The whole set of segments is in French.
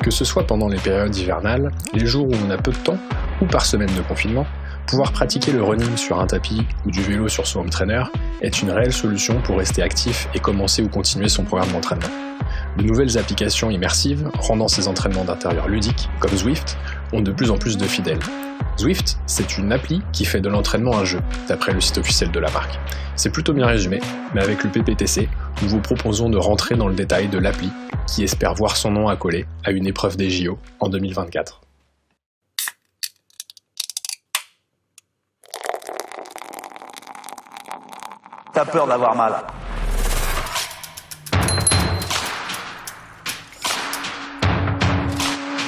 Que ce soit pendant les périodes hivernales, les jours où on a peu de temps, ou par semaine de confinement, pouvoir pratiquer le running sur un tapis ou du vélo sur son home trainer est une réelle solution pour rester actif et commencer ou continuer son programme d'entraînement. De nouvelles applications immersives, rendant ces entraînements d'intérieur ludiques, comme Zwift, ont de plus en plus de fidèles. Zwift, c'est une appli qui fait de l'entraînement un jeu, d'après le site officiel de la marque. C'est plutôt bien résumé, mais avec le PPTC, nous vous proposons de rentrer dans le détail de l'appli qui espère voir son nom accolé à une épreuve des JO en 2024. T'as peur d'avoir mal.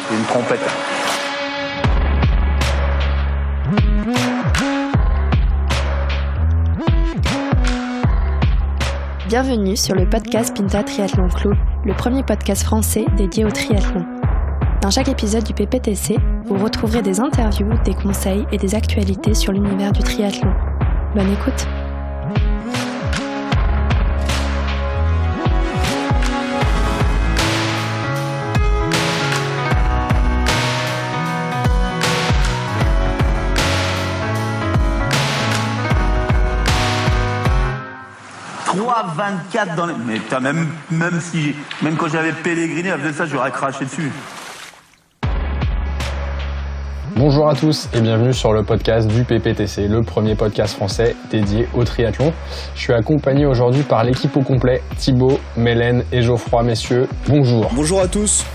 C'est une trompette. Bienvenue sur le podcast Pinta Triathlon Club, le premier podcast français dédié au triathlon. Dans chaque épisode du PPTC, vous retrouverez des interviews, des conseils et des actualités sur l'univers du triathlon. Bonne écoute! Moi, 24 dans les... Mais putain, même quand j'avais Pellegrini, elle faisait ça, j'aurais craché dessus. Bonjour à tous et bienvenue sur le podcast du PPTC, le premier podcast français dédié au triathlon. Je suis accompagné aujourd'hui par l'équipe au complet, Thibaut, Mélène et Geoffroy, messieurs. Bonjour. Bonjour à tous.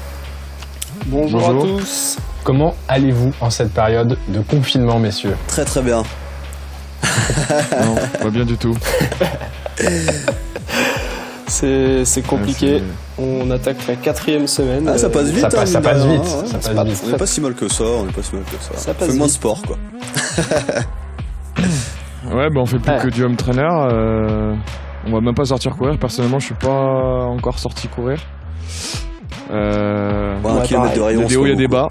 Bonjour à tous. Comment allez-vous en cette période de confinement, messieurs ? Très très bien. Non, pas bien du tout. C'est compliqué. On attaque la 4e semaine. Ah, ça passe vite. Ça passe vite. On n'est pas si mal que ça. Ça passe fait moins de vite. sport, quoi. Ouais, on fait plus que du home trainer. On va même pas sortir courir. Personnellement, je suis pas encore sorti courir. Un kilomètre de rayon. Il y a des hauts, il y a des bas.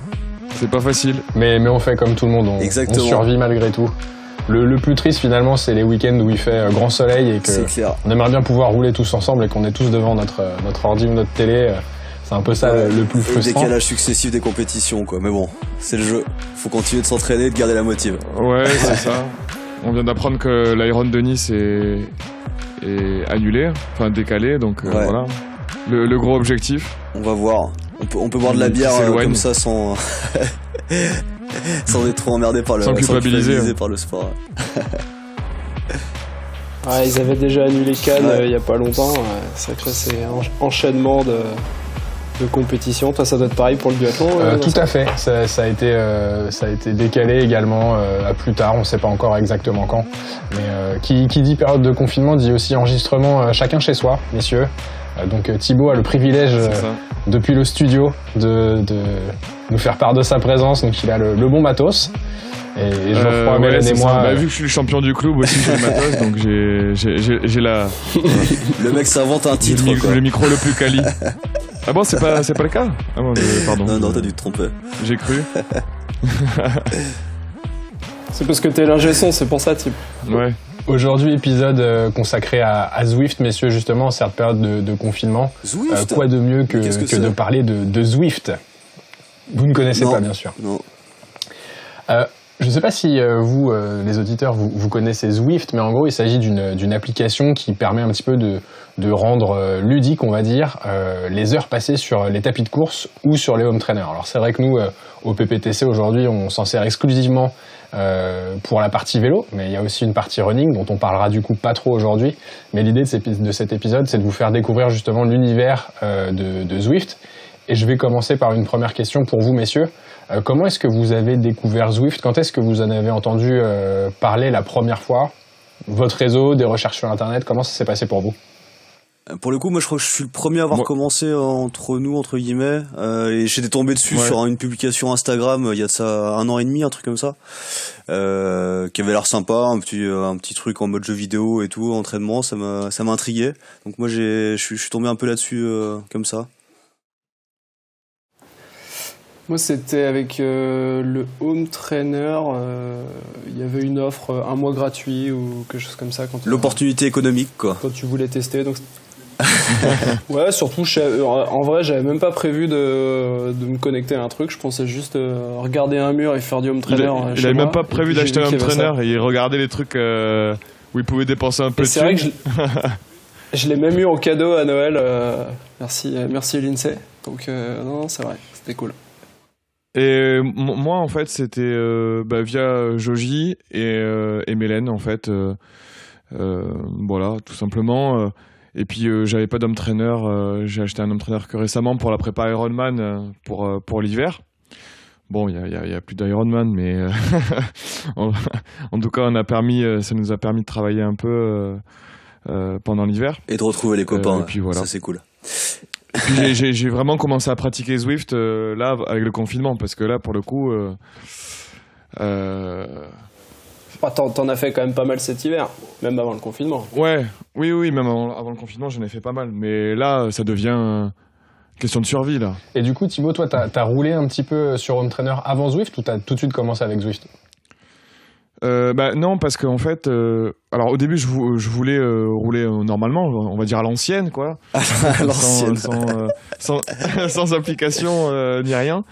C'est pas facile. Mais on fait comme tout le monde, on survit malgré tout. Le plus triste finalement, c'est les week-ends où il fait grand soleil et que on aimerait bien pouvoir rouler tous ensemble et qu'on est tous devant notre ordi ou notre télé. C'est un peu ça le plus frustrant. Le décalage successif des compétitions, quoi. Mais bon, c'est le jeu. Faut continuer de s'entraîner et de garder la motive. Ouais, c'est ça. On vient d'apprendre que l'Iron de Nice est annulé, enfin décalé, donc voilà. Le gros objectif. On va voir. On peut boire de la bière comme ça sans être trop emmerdé par sans culpabiliser par le sport. Ouais, ils avaient déjà annulé Cannes il y a pas longtemps. C'est vrai que là, c'est un enchaînement de compétitions. Toi, ça doit être pareil pour le duathlon. Tout à fait. Ça a été décalé également à plus tard. On ne sait pas encore exactement quand. Mais qui dit période de confinement dit aussi enregistrement chacun chez soi, messieurs. Donc Thibaut a le privilège depuis le studio de nous faire part de sa présence, donc il a le bon matos. Et Geoffroy, Mélène et moi... vu que je suis le champion du club aussi, j'ai le matos, donc j'ai la... Le mec s'invente un titre, le micro le plus quali. Ah bon, c'est pas le cas? Ah bon, pardon. Non, t'as dû te tromper. J'ai cru. C'est parce que t'es l'ingé son, c'est pour ça, type. Ouais. Aujourd'hui, épisode consacré à Zwift, messieurs, justement, en cette période de confinement. Zwift quoi de mieux que de parler de Zwift? Vous ne connaissez pas, bien sûr. Non. Je ne sais pas si vous, les auditeurs, vous connaissez Zwift, mais en gros, il s'agit d'une application qui permet un petit peu de rendre ludique, on va dire, les heures passées sur les tapis de course ou sur les home trainers. Alors c'est vrai que nous, au PPTC, aujourd'hui, on s'en sert exclusivement pour la partie vélo, mais il y a aussi une partie running dont on parlera du coup pas trop aujourd'hui. Mais l'idée de cet épisode, c'est de vous faire découvrir justement l'univers de Zwift. Et je vais commencer par une première question pour vous, messieurs. Comment est-ce que vous avez découvert Zwift? Quand est-ce que vous en avez entendu parler la première fois? Votre réseau, des recherches sur Internet, comment ça s'est passé pour vous? Pour le coup, moi je crois que je suis le premier à avoir commencé entre guillemets, et j'étais tombé dessus sur une publication Instagram il y a de ça 1 an et demi, un truc comme ça, qui avait l'air sympa, un petit truc en mode jeu vidéo et tout, entraînement, ça m'a intrigué. Donc moi je suis tombé un peu là-dessus comme ça. Moi, c'était avec le home trainer. Il y avait une offre 1 mois gratuit ou quelque chose comme ça. L'opportunité économique, quoi. Quand tu voulais tester. Donc, Ouais, surtout, en vrai, j'avais même pas prévu de me connecter à un truc. Je pensais juste regarder un mur et faire du home trainer. Il avait même pas prévu d'acheter un home trainer et il regardait les trucs où il pouvait dépenser un peu de c'est vrai que je l'ai même eu en cadeau à Noël. Merci l'INSEE. Donc, non, c'est vrai, c'était cool. Et moi, en fait, c'était via Joji et Mélène, en fait. Voilà, tout simplement. Et puis j'avais pas d'home trainer, j'ai acheté un home trainer que récemment pour la prépa Ironman pour l'hiver. Bon, il y a plus d'Ironman, mais en tout cas, ça nous a permis de travailler un peu pendant l'hiver et de retrouver les copains. Et puis voilà. Ça c'est cool. Et puis j'ai vraiment commencé à pratiquer Zwift là avec le confinement, parce que là pour le coup. T'en as fait quand même pas mal cet hiver, même avant le confinement. Oui, même avant le confinement, j'en ai fait pas mal. Mais là, ça devient question de survie, là. Et du coup, Thibaut, toi, t'as roulé un petit peu sur home trainer avant Zwift ou t'as tout de suite commencé avec Zwift ? Non, parce qu'en fait, alors au début, je voulais rouler normalement, on va dire à l'ancienne, quoi. À l'ancienne. Sans application ni rien.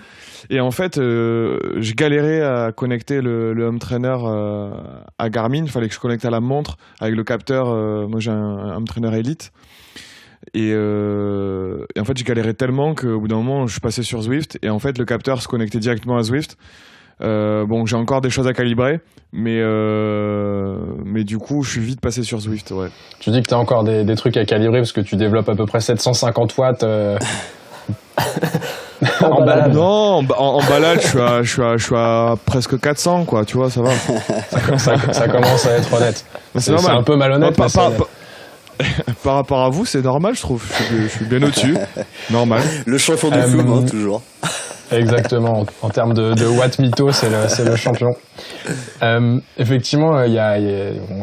Et en fait, je galérais à connecter le home trainer à Garmin. Il fallait que je connecte à la montre avec le capteur. Moi, j'ai un home trainer Elite. Et en fait, je galérais tellement qu'au bout d'un moment, je suis passé sur Zwift. Et en fait, le capteur se connectait directement à Zwift. Bon, j'ai encore des choses à calibrer, mais du coup, je suis vite passé sur Zwift. Ouais. Tu dis que t'as encore des trucs à calibrer parce que tu développes à peu près 750 watts. En balade. Non, en balade, je suis à presque 400, quoi. Tu vois, ça va. Ça commence à être honnête. C'est normal. C'est un peu malhonnête. Par rapport à vous, c'est normal, je trouve. Je suis bien au-dessus. Normal. Le champion du flou, toujours. Exactement. En termes de watts mytho, c'est le champion. Effectivement,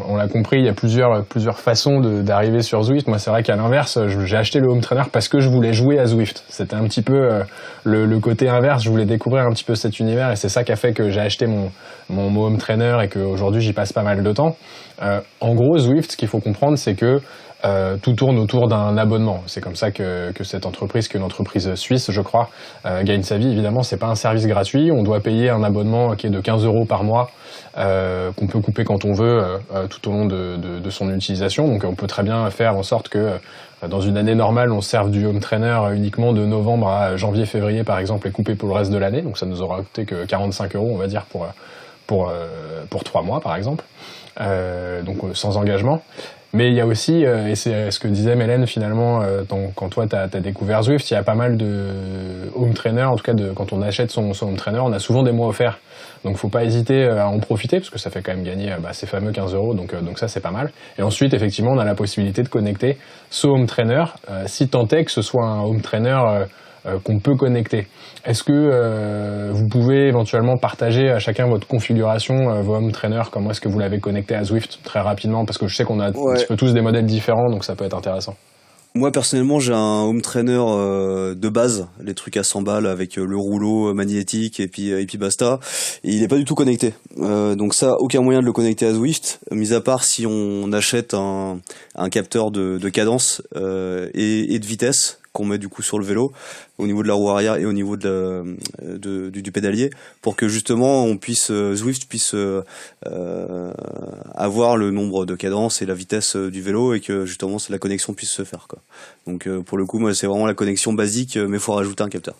on l'a compris, il y a plusieurs façons d'arriver sur Zwift. Moi, c'est vrai qu'à l'inverse, j'ai acheté le home trainer parce que je voulais jouer à Zwift. C'était un petit peu le côté inverse. Je voulais découvrir un petit peu cet univers et c'est ça qui a fait que j'ai acheté mon home trainer et qu'aujourd'hui, j'y passe pas mal de temps. En gros, Zwift, ce qu'il faut comprendre, c'est que tout tourne autour d'un abonnement. C'est comme ça que cette entreprise, qu'une entreprise suisse, je crois, gagne sa vie. Évidemment, c'est pas un service gratuit. On doit payer un abonnement qui est de 15 € par mois, qu'on peut couper quand on veut, tout au long de son utilisation. Donc, on peut très bien faire en sorte que dans une année normale, on serve du home trainer uniquement de novembre à janvier, février, par exemple, et coupé pour le reste de l'année. Donc, ça nous aura coûté que 45 €, on va dire, pour 3 mois, par exemple. Donc, sans engagement. Mais il y a aussi, et c'est ce que disait Mélène finalement, quand toi t'as découvert Zwift, il y a pas mal de home trainer, en tout cas quand on achète son home trainer, on a souvent des mois offerts. Donc faut pas hésiter à en profiter, parce que ça fait quand même gagner ces fameux 15 €, donc ça c'est pas mal. Et ensuite, effectivement, on a la possibilité de connecter ce home trainer, si tant est que ce soit un home trainer qu'on peut connecter. Est-ce que vous pouvez éventuellement partager à chacun votre configuration, vos home trainers, comment est-ce que vous l'avez connecté à Zwift très rapidement, parce que je sais qu'on a un petit peu tous des modèles différents, donc ça peut être intéressant. Moi personnellement, j'ai un home trainer de base, les trucs à 100 balles avec le rouleau magnétique et puis basta. Et il est pas du tout connecté. Donc ça, aucun moyen de le connecter à Zwift, mis à part si on achète un capteur de cadence et de vitesse qu'on met du coup sur le vélo au niveau de la roue arrière et au niveau du pédalier, pour que justement Zwift puisse avoir le nombre de cadences et la vitesse du vélo, et que justement la connexion puisse se faire, quoi. Donc pour le coup, moi c'est vraiment la connexion basique, mais il faut rajouter un capteur.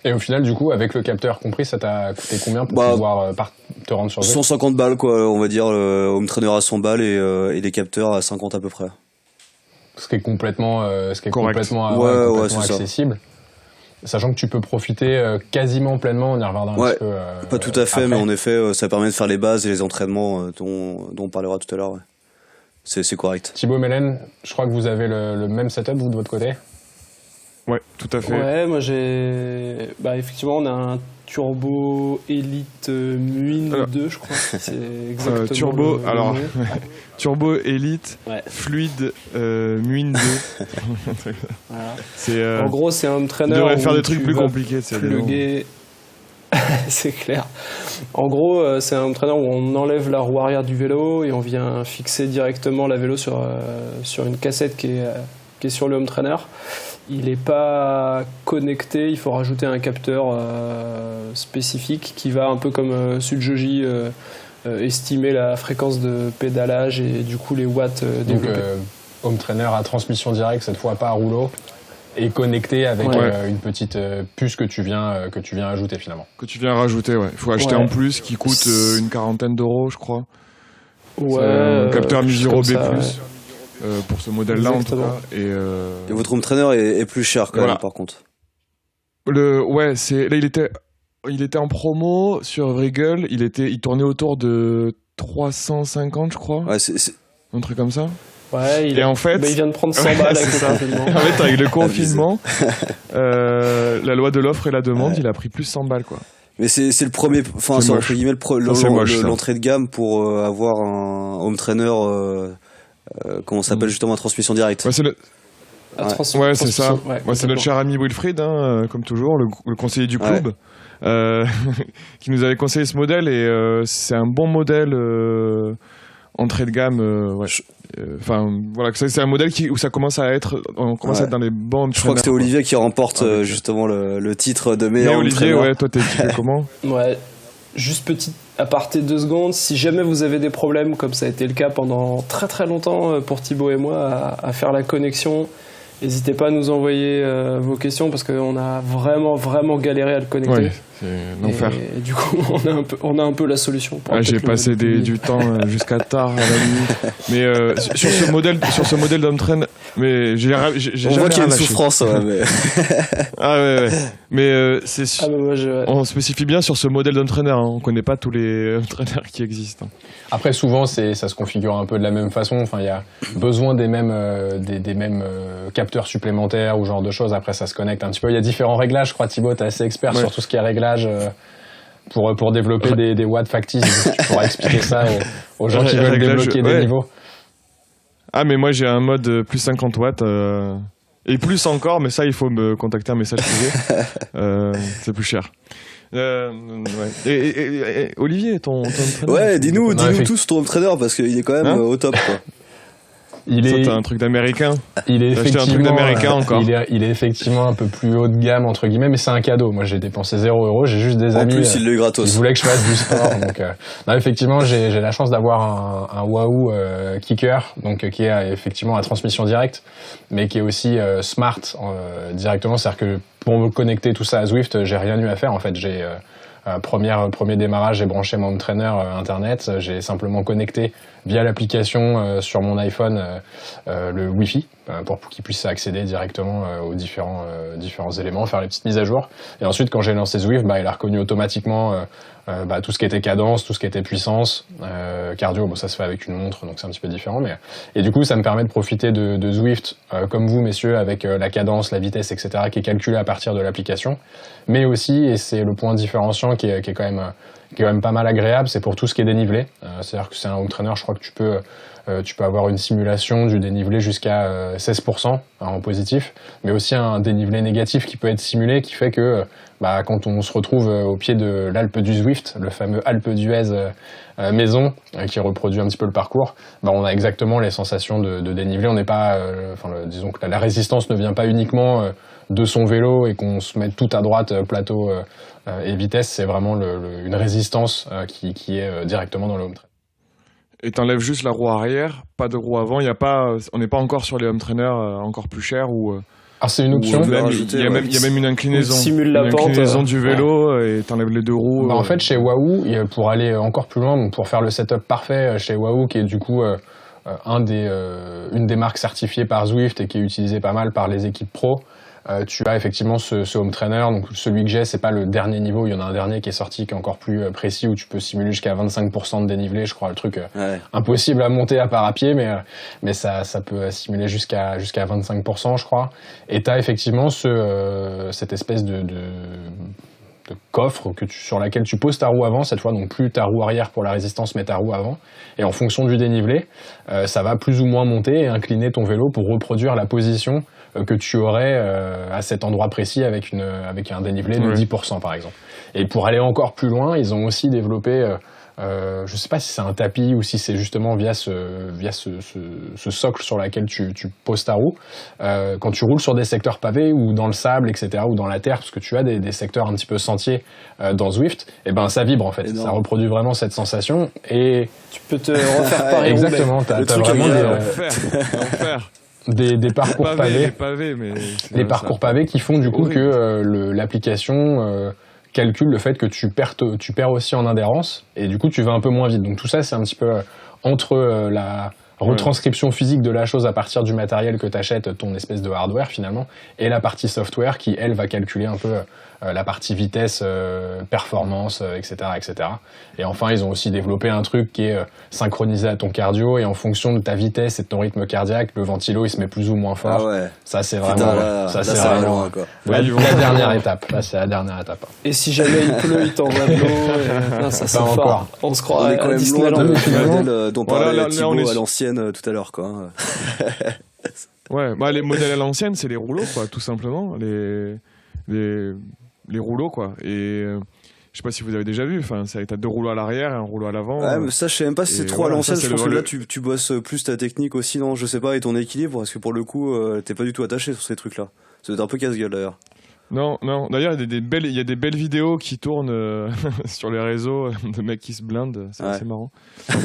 Et au final, du coup, avec le capteur compris, ça t'a coûté combien pour pouvoir te rendre sur Zwift ? 150 balles, quoi, on va dire, le home trainer à 100 balles et les capteurs à 50 à peu près. Ce qui est complètement accessible. Sachant que tu peux profiter quasiment pleinement, on y reviendra un petit peu. Pas tout à fait, après. Mais en effet, ça permet de faire les bases et les entraînements dont on parlera tout à l'heure. Ouais. C'est correct. Thibaut, Mélène, je crois que vous avez le même setup, vous, de votre côté ? Ouais, tout à fait. Ouais, moi j'ai... effectivement, on a un Turbo Elite Muin 2, je crois. C'est exactement Turbo, Turbo Elite Fluide Muin 2. Voilà. En gros, c'est un home trainer. On devrait faire des trucs plus compliqués. Plugger... C'est clair. En gros, c'est un home trainer où on enlève la roue arrière du vélo et on vient fixer directement la vélo sur une cassette qui est sur le home trainer. Il n'est pas connecté, il faut rajouter un capteur spécifique qui va un peu comme Sujoji estimer la fréquence de pédalage et du coup les watts développés. Donc home trainer à transmission directe, cette fois pas à rouleau, et connecté avec une petite puce que tu viens ajouter finalement. Que tu viens rajouter, ouais. Il faut acheter en plus qui coûte une quarantaine d'euros, je crois. Ouais. Un capteur Mi-Zero B+. Ça, pour ce modèle-là en tout cas. Et votre home trainer est plus cher quand même par contre. Là il était en promo sur Regal, il tournait autour de 350 je crois. Ouais, c'est... Un truc comme ça. Ouais, il vient de prendre 100 balles avec le confinement. En fait, avec le confinement, la loi de l'offre et la demande, il a pris plus 100 balles quoi. Mais c'est le premier, enfin c'est entre guillemets l'entrée de gamme pour avoir un home trainer comment ça s'appelle justement, transmission directe. Ouais, c'est ça. C'est notre cher ami Wilfried, comme toujours, le conseiller du club, qui nous avait conseillé ce modèle et c'est un bon modèle entrée de gamme. Enfin voilà, c'est un modèle où ça commence à être, on commence à être dans les bons. Je crois que c'était Olivier qui remporte justement le titre de meilleur home trainer. Olivier, toi t'es comment? Ouais. Juste petit aparté 2 secondes, si jamais vous avez des problèmes, comme ça a été le cas pendant très très longtemps pour Thibaut et moi, à faire la connexion, n'hésitez pas à nous envoyer vos questions parce qu'on a vraiment galéré à le connecter. Ouais, c'est l'enfer. Et du coup, on a un peu la solution. J'ai passé du temps jusqu'à tard à la nuit. Mais sur ce modèle d'home trainer, mais on voit qu'il y a une souffrance. Mais... ouais. Mais on spécifie bien sur ce modèle d'home trainer. On connaît pas tous les home trainers qui existent. Après, souvent, ça se configure un peu de la même façon. Enfin, il y a besoin des mêmes capteurs supplémentaires ou genre de choses. Après, ça se connecte un petit peu. Il y a différents réglages. Je crois, Thibaut, t'es assez expert sur tout ce qui est réglage pour développer des watts factices. Tu pourras expliquer ça aux gens qui veulent débloquer des niveaux. Ah, mais moi, j'ai un mode plus 50 watts. Et plus encore, mais ça, il faut me contacter un message privé. C'est plus cher. Et Olivier, ton trainer. Ouais, dis-nous tous ton trainer parce qu'il est quand même au top quoi. T'as un truc d'américain. Il est effectivement un truc d'américain encore. Il est effectivement un peu plus haut de gamme entre guillemets, mais c'est un cadeau. Moi, j'ai dépensé 0€. J'ai juste des amis. En plus, il est gratos. Ils voulaient que je fasse du sport. Donc, non, effectivement, j'ai la chance d'avoir un Wahoo Kicker, donc qui est effectivement à transmission directe, mais qui est aussi smart directement. C'est-à-dire que pour me connecter tout ça à Zwift, j'ai rien eu à faire. En fait, j'ai premier démarrage, j'ai branché mon home trainer internet, j'ai simplement connecté via l'application sur mon iPhone le Wi-Fi pour qu'il puisse accéder directement aux différents éléments, faire les petites mises à jour. Et ensuite, quand j'ai lancé Zwift, il a reconnu automatiquement tout ce qui était cadence, tout ce qui était puissance, cardio. Bon, ça se fait avec une montre, donc c'est un petit peu différent. Et du coup, ça me permet de profiter de Zwift, comme vous, messieurs, avec la cadence, la vitesse, etc., qui est calculée à partir de l'application. Mais aussi, et c'est le point différenciant qui est quand même pas mal agréable, c'est pour tout ce qui est dénivelé. C'est-à-dire que c'est un home trainer, je crois que tu peux avoir une simulation du dénivelé jusqu'à 16% en positif, mais aussi un dénivelé négatif qui peut être simulé, qui fait que quand on se retrouve au pied de l'Alpe du Zwift, le fameux Alpe d'Huez maison, qui reproduit un petit peu le parcours, on a exactement les sensations de dénivelé. On n'est pas, disons que la résistance ne vient pas uniquement de son vélo et qu'on se met tout à droite, plateau et vitesse, c'est vraiment une résistance qui est directement dans le home trainer. Et t'enlèves juste la roue arrière, pas de roue avant. On n'est pas encore sur les home trainers encore plus chers ou. Alors c'est une option. Il y a même une inclinaison. Simule la pente. Inclinaison du vélo et t'enlèves les 2 roues. En fait, chez Wahoo, pour aller encore plus loin, donc pour faire le setup parfait chez Wahoo, qui est du coup une des marques certifiées par Zwift et qui est utilisée pas mal par les équipes pro. Tu as effectivement ce home trainer, donc celui que j'ai, c'est pas le dernier niveau, il y en a un dernier qui est sorti qui est encore plus précis où tu peux simuler jusqu'à 25% de dénivelé, je crois, le truc impossible à monter à part à pied, mais ça peut simuler jusqu'à 25%, je crois. Et tu as effectivement cette espèce de coffre sur laquelle tu poses ta roue avant, cette fois, donc plus ta roue arrière pour la résistance, mais ta roue avant. Et en fonction du dénivelé, ça va plus ou moins monter et incliner ton vélo pour reproduire la position que tu aurais à cet endroit précis avec un dénivelé de 10% par exemple. Et pour aller encore plus loin, ils ont aussi développé je sais pas si c'est un tapis ou si c'est justement via ce socle sur lequel tu poses ta roue. Quand tu roules sur des secteurs pavés ou dans le sable, etc., ou dans la terre, parce que tu as des secteurs un petit peu sentiers dans Zwift, et ben ça vibre en fait. Ça reproduit vraiment cette sensation et tu peux te refaire pareil. Exactement. T'as vraiment des parcours pavés. Les parcours pavés qui font du coup que l'application calcule le fait que tu perds aussi en adhérence et du coup tu vas un peu moins vite. Donc tout ça c'est un petit peu entre la retranscription physique de la chose à partir du matériel que tu achètes, ton espèce de hardware finalement, et la partie software qui elle va calculer un peu la partie vitesse, performance, etc., etc. Et enfin ils ont aussi développé un truc qui est synchronisé à ton cardio et en fonction de ta vitesse et de ton rythme cardiaque, le ventilo il se met plus ou moins fort. Ah ouais. Ça c'est vraiment la dernière étape. Là c'est la dernière étape. Et si jamais il pleut, il t'envoie de l'eau. Ça c'est fort. On se croit. On est quand même loin du modèle dont parlait Thibaut à l'ancienne tout à l'heure quoi. Ouais, bah les modèles à l'ancienne c'est les rouleaux quoi, tout simplement. Les rouleaux quoi. Et je sais pas si vous avez déjà vu, enfin t'as 2 rouleaux à l'arrière et un rouleau à l'avant. Ouais, mais ça je sais même pas si c'est trop à l'ancienne. Je pense que là tu bosses plus ta technique aussi, non, je sais pas, et ton équilibre, parce que pour le coup t'es pas du tout attaché sur ces trucs là. Ça doit être un peu casse-gueule d'ailleurs. Non, d'ailleurs il y a des belles vidéos qui tournent sur les réseaux de mecs qui se blindent, c'est assez marrant.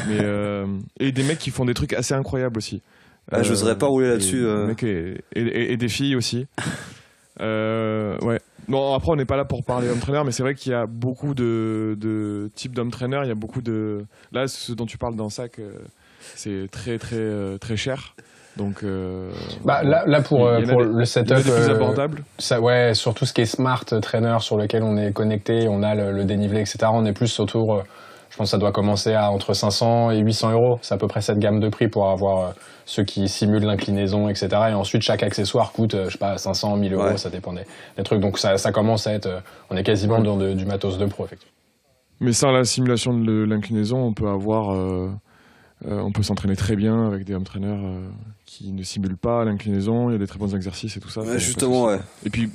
Mais et des mecs qui font des trucs assez incroyables aussi. J'oserais pas rouler là-dessus. Mecs et des filles aussi. Ouais. Bon, après on n'est pas là pour parler home trainer, mais c'est vrai qu'il y a beaucoup de types d'home trainer. Il y a beaucoup de. Là, ce dont tu parles dans Sac, c'est très très très cher. Donc. Là pour le setup. Plus abordable. Ça, ouais, sur tout ce qui est smart trainer sur lequel on est connecté, on a le dénivelé, etc. On est plus autour. Je pense que ça doit commencer à entre 500 et 800 euros. C'est à peu près cette gamme de prix pour avoir ceux qui simulent l'inclinaison, etc. Et ensuite, chaque accessoire coûte, je sais pas, 500, 1000 euros, ça dépend des trucs. Donc ça commence à être, on est quasiment dans du matos de pro, effectivement. Mais sans la simulation de l'inclinaison, on peut on peut s'entraîner très bien avec des home trainers qui ne simulent pas l'inclinaison. Il y a des très bons exercices et tout ça. Ouais, justement, ouais. Et puis,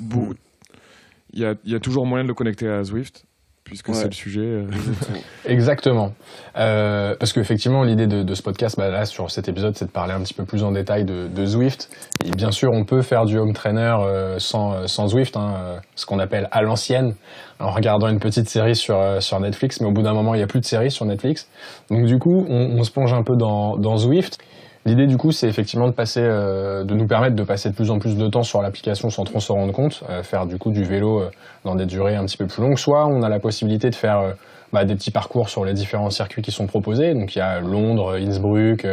il y a toujours moyen de le connecter à Zwift, puisque c'est le sujet. Exactement. Parce qu'effectivement, l'idée de ce podcast, là, sur cet épisode, c'est de parler un petit peu plus en détail de Zwift. Et bien sûr, on peut faire du home trainer sans Zwift, ce qu'on appelle à l'ancienne, en regardant une petite série sur Netflix. Mais au bout d'un moment, il n'y a plus de séries sur Netflix. Donc du coup, on se plonge un peu dans Zwift. L'idée du coup, c'est effectivement de nous permettre de passer de plus en plus de temps sur l'application sans trop s'en rendre compte, faire du coup du vélo dans des durées un petit peu plus longues. Soit on a la possibilité de faire des petits parcours sur les différents circuits qui sont proposés. Donc il y a Londres, Innsbruck,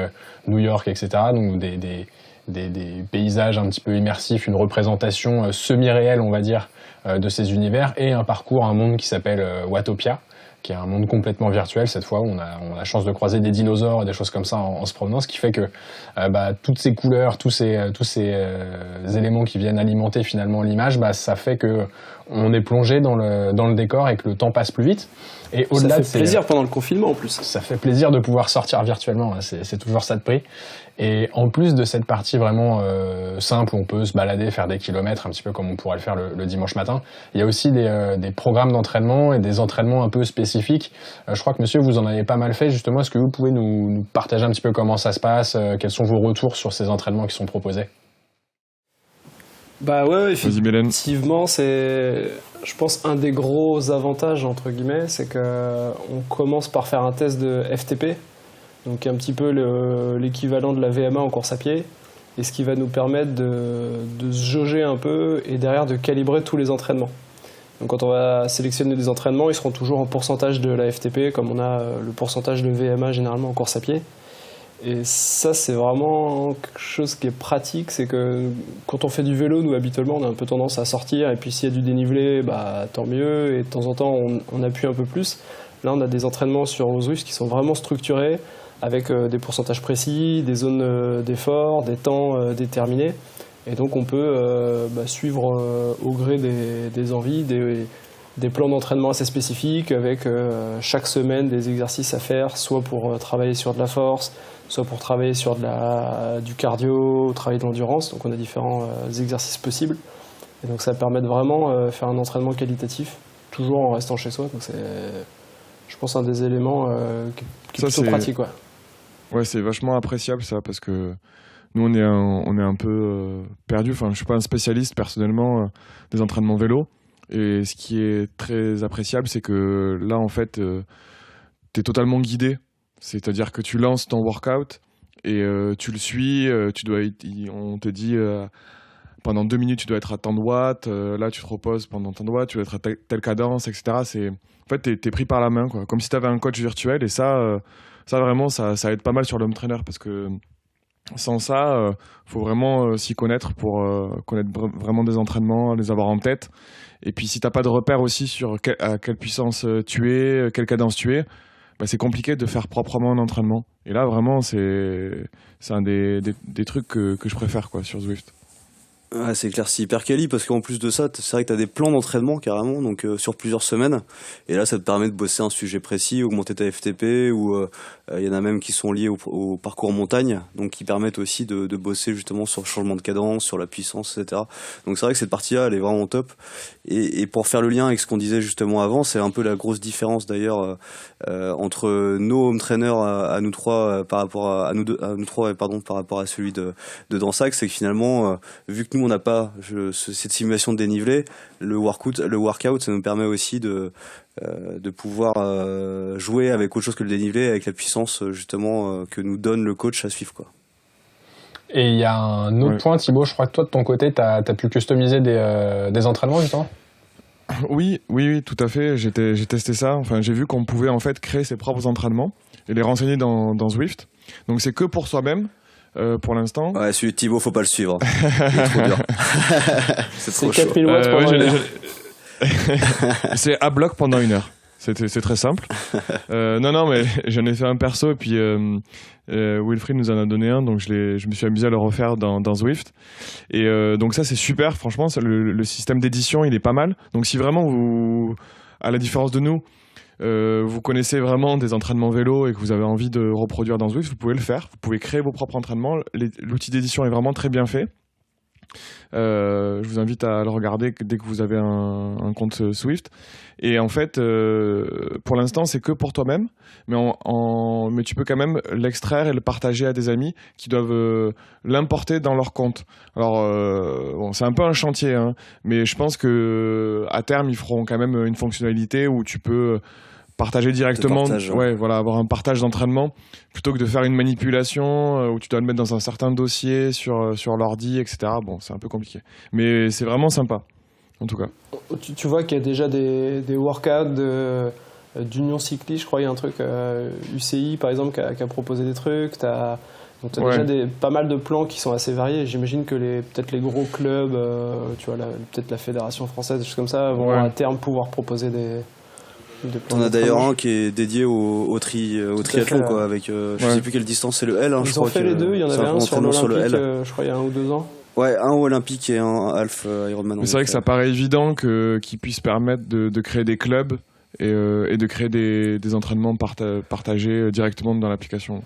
New York, etc. Donc des paysages un petit peu immersifs, une représentation semi-réelle, on va dire, de ces univers, et un parcours, un monde qui s'appelle Watopia, qui est un monde complètement virtuel. Cette fois, on a la chance de croiser des dinosaures et des choses comme ça en se promenant, ce qui fait que toutes ces couleurs, tous ces éléments qui viennent alimenter finalement l'image, ça fait que on est plongé dans le décor et que le temps passe plus vite. Et au-delà, ça fait plaisir pendant le confinement en plus. Ça fait plaisir de pouvoir sortir virtuellement, c'est toujours ça de prix. Et en plus de cette partie vraiment simple où on peut se balader, faire des kilomètres, un petit peu comme on pourrait le faire le dimanche matin, il y a aussi des programmes d'entraînement et des entraînements un peu spécifiques. Je crois que monsieur, vous en avez pas mal fait justement. Est-ce que vous pouvez nous partager un petit peu comment ça se passe, quels sont vos retours sur ces entraînements qui sont proposés? Ouais, effectivement, c'est, je pense, un des gros avantages, entre guillemets, c'est qu'on commence par faire un test de FTP, donc un petit peu l'équivalent de la VMA en course à pied, et ce qui va nous permettre de se jauger un peu et derrière de calibrer tous les entraînements. Donc quand on va sélectionner des entraînements, ils seront toujours en pourcentage de la FTP, comme on a le pourcentage de VMA généralement en course à pied. Et ça, c'est vraiment quelque chose qui est pratique, c'est que quand on fait du vélo, nous habituellement, on a un peu tendance à sortir, et puis s'il y a du dénivelé, tant mieux, et de temps en temps, on appuie un peu plus. Là, on a des entraînements sur Zwift qui sont vraiment structurés, avec des pourcentages précis, des zones d'effort, des temps déterminés. Et donc, on peut suivre au gré des envies, des plans d'entraînement assez spécifiques avec chaque semaine des exercices à faire, soit pour travailler sur de la force, soit pour travailler sur du cardio, travailler de l'endurance. Donc on a différents exercices possibles. Et donc ça permet de vraiment faire un entraînement qualitatif, toujours en restant chez soi. Donc c'est, je pense, un des éléments qui est plutôt pratique. Ouais, c'est vachement appréciable ça, parce que nous on est un peu perdu. Enfin, je suis pas un spécialiste personnellement des entraînements vélo. Et ce qui est très appréciable, c'est que là, en fait, tu es totalement guidé. C'est-à-dire que tu lances ton workout et tu le suis. On te dit pendant 2 minutes, tu dois être à tant de watts. Là, tu te reposes pendant tant de watts. Tu dois être à telle cadence, etc. En fait, tu es pris par la main, quoi. Comme si tu avais un coach virtuel. Et ça vraiment, ça aide pas mal sur le home trainer, parce que sans ça, faut vraiment s'y connaître pour connaître vraiment des entraînements, les avoir en tête. Et puis si t'as pas de repère aussi sur à quelle puissance tu es, quelle cadence tu es, bah c'est compliqué de faire proprement un entraînement. Et là vraiment c'est un des trucs que je préfère, quoi, sur Zwift. Ouais, c'est clair, c'est hyper quali, parce qu'en plus de ça, c'est vrai que tu as des plans d'entraînement carrément, donc sur plusieurs semaines. Et là, ça te permet de bosser un sujet précis, augmenter ta FTP, ou y en a même qui sont liés au parcours en montagne, donc qui permettent aussi de bosser justement sur le changement de cadence, sur la puissance, etc. Donc c'est vrai que cette partie-là, elle est vraiment top. Et pour faire le lien avec ce qu'on disait justement avant, c'est un peu la grosse différence d'ailleurs entre nos home trainers à nous trois par rapport à nous trois, par rapport à celui de Dansac, c'est que finalement, vu que nous on n'a pas cette simulation de dénivelé, le workout, ça nous permet aussi de pouvoir jouer avec autre chose que le dénivelé, avec la puissance justement que nous donne le coach à suivre, quoi. Et il y a un autre point, Thibaut, je crois que toi de ton côté, t'as pu customiser des entraînements justement. Oui, tout à fait. J'ai testé ça. Enfin, j'ai vu qu'on pouvait en fait créer ses propres entraînements et les renseigner dans Zwift. Donc c'est que pour soi-même. Pour l'instant. Ouais, celui de Thibaut, faut pas le suivre. Il est trop dur. C'est 4000 watts pendant une heure. C'est à bloc pendant 1 heure. C'est très simple. Non, mais j'en ai fait un perso, et puis Wilfried nous en a donné un, donc je me suis amusé à le refaire dans Zwift. Et donc ça, c'est super. Franchement, le système d'édition, il est pas mal. Donc si vraiment vous, à la différence de nous, vous connaissez vraiment des entraînements vélo et que vous avez envie de reproduire dans Zwift, vous pouvez le faire. Vous pouvez créer vos propres entraînements. L'outil d'édition est vraiment très bien fait. Je vous invite à le regarder dès que vous avez un compte Zwift. Et en fait, pour l'instant, c'est que pour toi-même, mais tu peux quand même l'extraire et le partager à des amis qui doivent l'importer dans leur compte. Alors, bon, c'est un peu un chantier, hein, mais je pense que à terme, ils feront quand même une fonctionnalité où tu peux partager directement, avoir un partage d'entraînement plutôt que de faire une manipulation où tu dois le mettre dans un certain dossier sur l'ordi, etc. Bon, c'est un peu compliqué, mais c'est vraiment sympa, en tout cas. Tu vois qu'il y a déjà des workouts d'Union Cycliste, je crois, il y a un truc UCI par exemple qui a proposé des trucs. Donc tu as déjà pas mal de plans qui sont assez variés. J'imagine que peut-être les gros clubs, tu vois, peut-être la Fédération française, des choses comme ça, vont à terme pouvoir proposer des on a d'ailleurs un qui est dédié au triathlon, quoi, avec je sais plus quelle distance, c'est le L, hein, ils je crois. Ils ont fait les deux, il y en avait un sur l'Olympique, je crois il y a 1 ou 2 ans. Ouais, un au Olympique et un half Ironman. Mais c'est vrai que ça paraît évident qu'ils puissent permettre de créer des clubs et de créer des entraînements partagés directement dans l'application.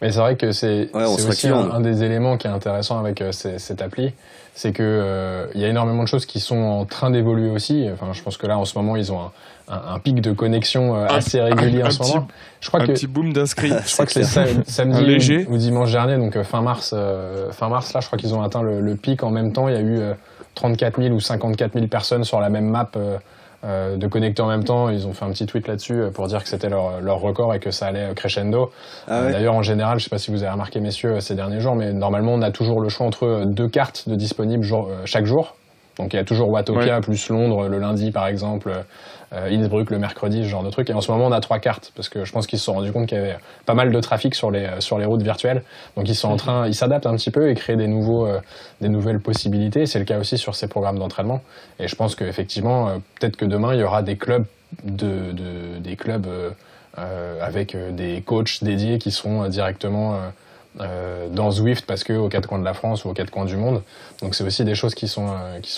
Mais c'est vrai que c'est aussi un des éléments qui est intéressant avec cette appli, c'est que y a énormément de choses qui sont en train d'évoluer aussi. Enfin, je pense que là, en ce moment, ils ont un pic de connexion assez régulier en ce moment. Je crois petit boom d'inscrits. Je crois que c'est samedi ou dimanche dernier, donc fin mars, là, je crois qu'ils ont atteint le pic en même temps. Il y a eu 34 000 ou 54 000 personnes sur la même map de connecter en même temps. Ils ont fait un petit tweet là-dessus pour dire que c'était leur record et que ça allait crescendo. D'ailleurs, en général, je sais pas si vous avez remarqué, messieurs, ces derniers jours, mais normalement, on a toujours le choix entre 2 cartes de disponibles chaque jour. Donc il y a toujours Watopia plus Londres le lundi, par exemple, Innsbruck le mercredi, ce genre de truc. Et en ce moment, on a 3 cartes parce que je pense qu'ils se sont rendus compte qu'il y avait pas mal de trafic sur les routes virtuelles. Donc ils s'adaptent un petit peu et créent des nouvelles possibilités. C'est le cas aussi sur ces programmes d'entraînement. Et je pense qu'effectivement, peut-être que demain, il y aura des clubs avec des coachs dédiés qui seront directement dans Zwift parce que aux quatre coins de la France ou aux quatre coins du monde. Donc c'est aussi des choses qui sont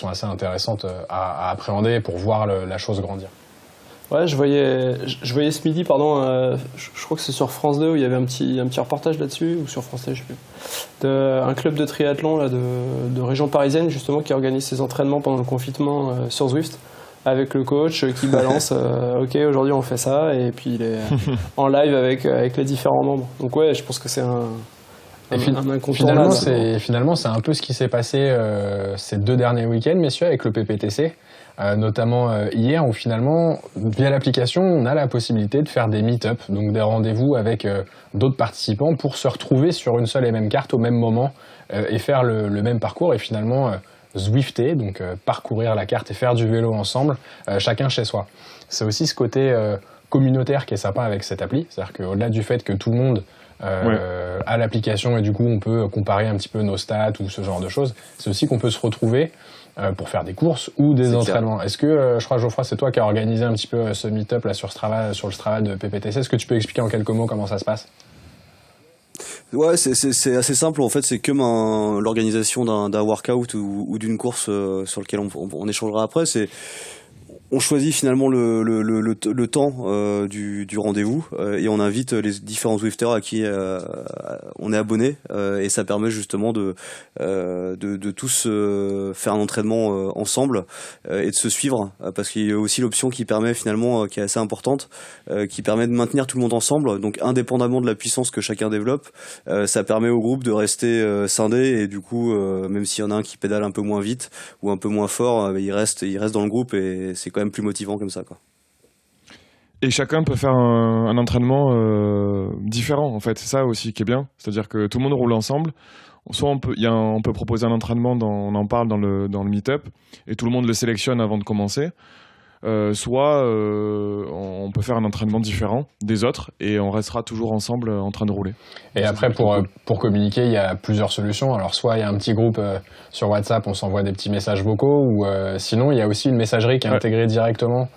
assez intéressantes à appréhender pour voir la chose grandir. Ouais, je voyais ce midi, je crois que c'est sur France 2 où il y avait un petit reportage là-dessus, ou sur France 2, je sais plus, un club de triathlon là, de région parisienne justement qui organise ses entraînements pendant le confinement sur Zwift, avec le coach qui balance ok, aujourd'hui on fait ça, et puis il est en live avec les différents membres. Donc ouais, je pense que c'est un incontournable. Finalement, c'est un peu ce qui s'est passé ces 2 derniers week-ends, messieurs, avec le PPTC. Notamment hier, où finalement, via l'application, on a la possibilité de faire des meet-up, donc des rendez-vous avec d'autres participants pour se retrouver sur une seule et même carte au même moment et faire le même parcours et finalement Zwifter, donc parcourir la carte et faire du vélo ensemble, chacun chez soi. C'est aussi ce côté communautaire qui est sympa avec cette appli, c'est-à-dire qu'au-delà du fait que tout le monde a l'application et du coup on peut comparer un petit peu nos stats ou ce genre de choses, c'est aussi qu'on peut se retrouver pour faire des courses ou des entraînements. Est-ce que, je crois Geoffroy, c'est toi qui as organisé un petit peu ce meet-up là sur le Strava de PPTC. Est-ce que tu peux expliquer en quelques mots comment ça se passe ? Ouais, c'est assez simple en fait, c'est comme l'organisation d'un workout ou d'une course sur lequel on échangera après. On choisit finalement le temps du rendez-vous et on invite les différents Zwifters à qui on est abonné et ça permet justement de tous faire un entraînement ensemble et de se suivre parce qu'il y a aussi l'option qui permet finalement qui est assez importante qui permet de maintenir tout le monde ensemble, donc indépendamment de la puissance que chacun développe, ça permet au groupe de rester scindé et du coup même s'il y en a un qui pédale un peu moins vite ou un peu moins fort, il reste dans le groupe et c'est quand même plus motivant comme ça, quoi. Et chacun peut faire un entraînement différent, en fait. C'est ça aussi qui est bien. C'est-à-dire que tout le monde roule ensemble. Soit on peut proposer un entraînement, on en parle dans le meet-up, et tout le monde le sélectionne avant de commencer. Soit on peut faire un entraînement différent des autres et on restera toujours ensemble en train de rouler. Et après, pour communiquer, il y a plusieurs solutions. Alors, soit il y a un petit groupe sur WhatsApp, on s'envoie des petits messages vocaux, ou sinon, il y a aussi une messagerie qui est intégrée directement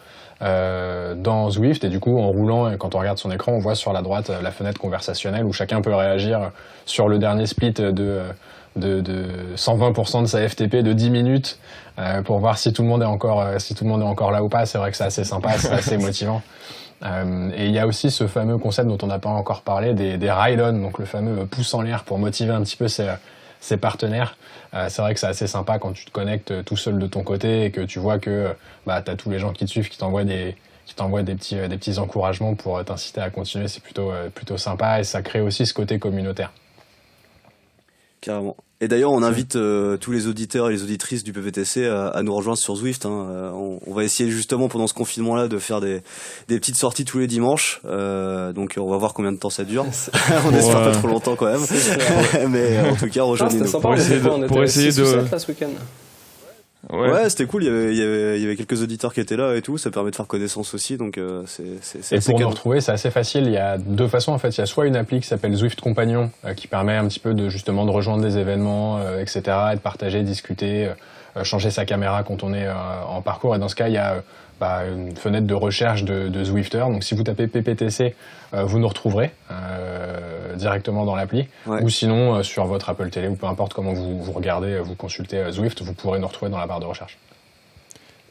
dans Zwift. Et du coup, en roulant, et quand on regarde son écran, on voit sur la droite la fenêtre conversationnelle où chacun peut réagir sur le dernier split de 120% de sa FTP de 10 minutes pour voir si tout le monde est encore là ou pas. C'est vrai que c'est assez sympa, c'est assez motivant. Et il y a aussi ce fameux concept dont on n'a pas encore parlé, des ride-on, donc le fameux pouce en l'air pour motiver un petit peu ses partenaires. C'est vrai que c'est assez sympa quand tu te connectes tout seul de ton côté et que tu vois que t'as tous les gens qui te suivent, qui t'envoient des petits encouragements pour t'inciter à continuer. C'est plutôt sympa et ça crée aussi ce côté communautaire. Carrément. Et d'ailleurs, on invite tous les auditeurs et les auditrices du PPTC à nous rejoindre sur Zwift. On va essayer justement pendant ce confinement-là de faire des petites sorties tous les dimanches. Donc on va voir combien de temps ça dure. On espère pas trop longtemps quand même. Mais en tout cas, rejoignez-nous. C'était sympa, pour essayer de... ce week-end. Ouais, c'était cool. Il y avait quelques auditeurs qui étaient là et tout. Ça permet de faire connaissance aussi. Donc c'est et pour nous retrouver, c'est assez facile. Il y a 2 façons en fait. Il y a soit une appli qui s'appelle Zwift Compagnon qui permet un petit peu de rejoindre des événements, etc., et de partager, discuter, changer sa caméra quand on est en parcours. Et dans ce cas, il y a une fenêtre de recherche de Zwifter. Donc si vous tapez PPTC, vous nous retrouverez directement dans l'appli. Ouais. Ou sinon sur votre Apple Télé ou peu importe comment vous regardez, vous consultez Zwift, vous pourrez nous retrouver dans la barre de recherche.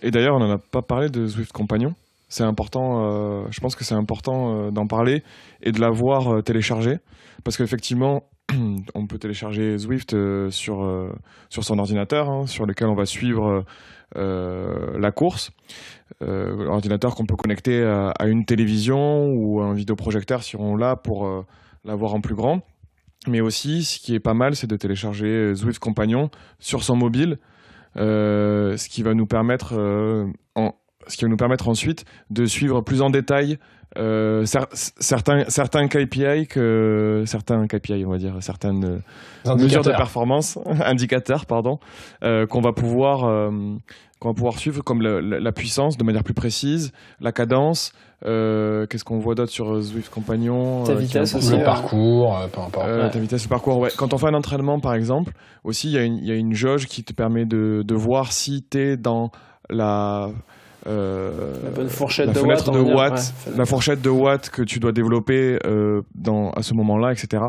Et d'ailleurs, on n'en a pas parlé de Zwift Compagnon. C'est important, je pense que c'est important d'en parler et de l'avoir téléchargé. Parce qu'effectivement, on peut télécharger Zwift sur son ordinateur, sur lequel on va suivre la course. Ordinateur qu'on peut connecter à une télévision ou à un vidéoprojecteur si on l'a pour l'avoir en plus grand. Mais aussi, ce qui est pas mal, c'est de télécharger Zwift Compagnon sur son mobile, ce qui va nous permettre ensuite de suivre plus en détail certains KPI on va dire, certaines mesures de performance, indicateurs, qu'on va pouvoir suivre, comme la puissance de manière plus précise, la cadence, qu'est-ce qu'on voit d'autre sur Zwift Compagnon, ta vitesse aussi, le parcours, peu importe. Ta vitesse, le parcours, ouais. Quand on fait un entraînement, par exemple, aussi, il y a une jauge qui te permet de voir si t'es dans la bonne fourchette de watts, la fourchette de watts que tu dois développer à ce moment-là, etc.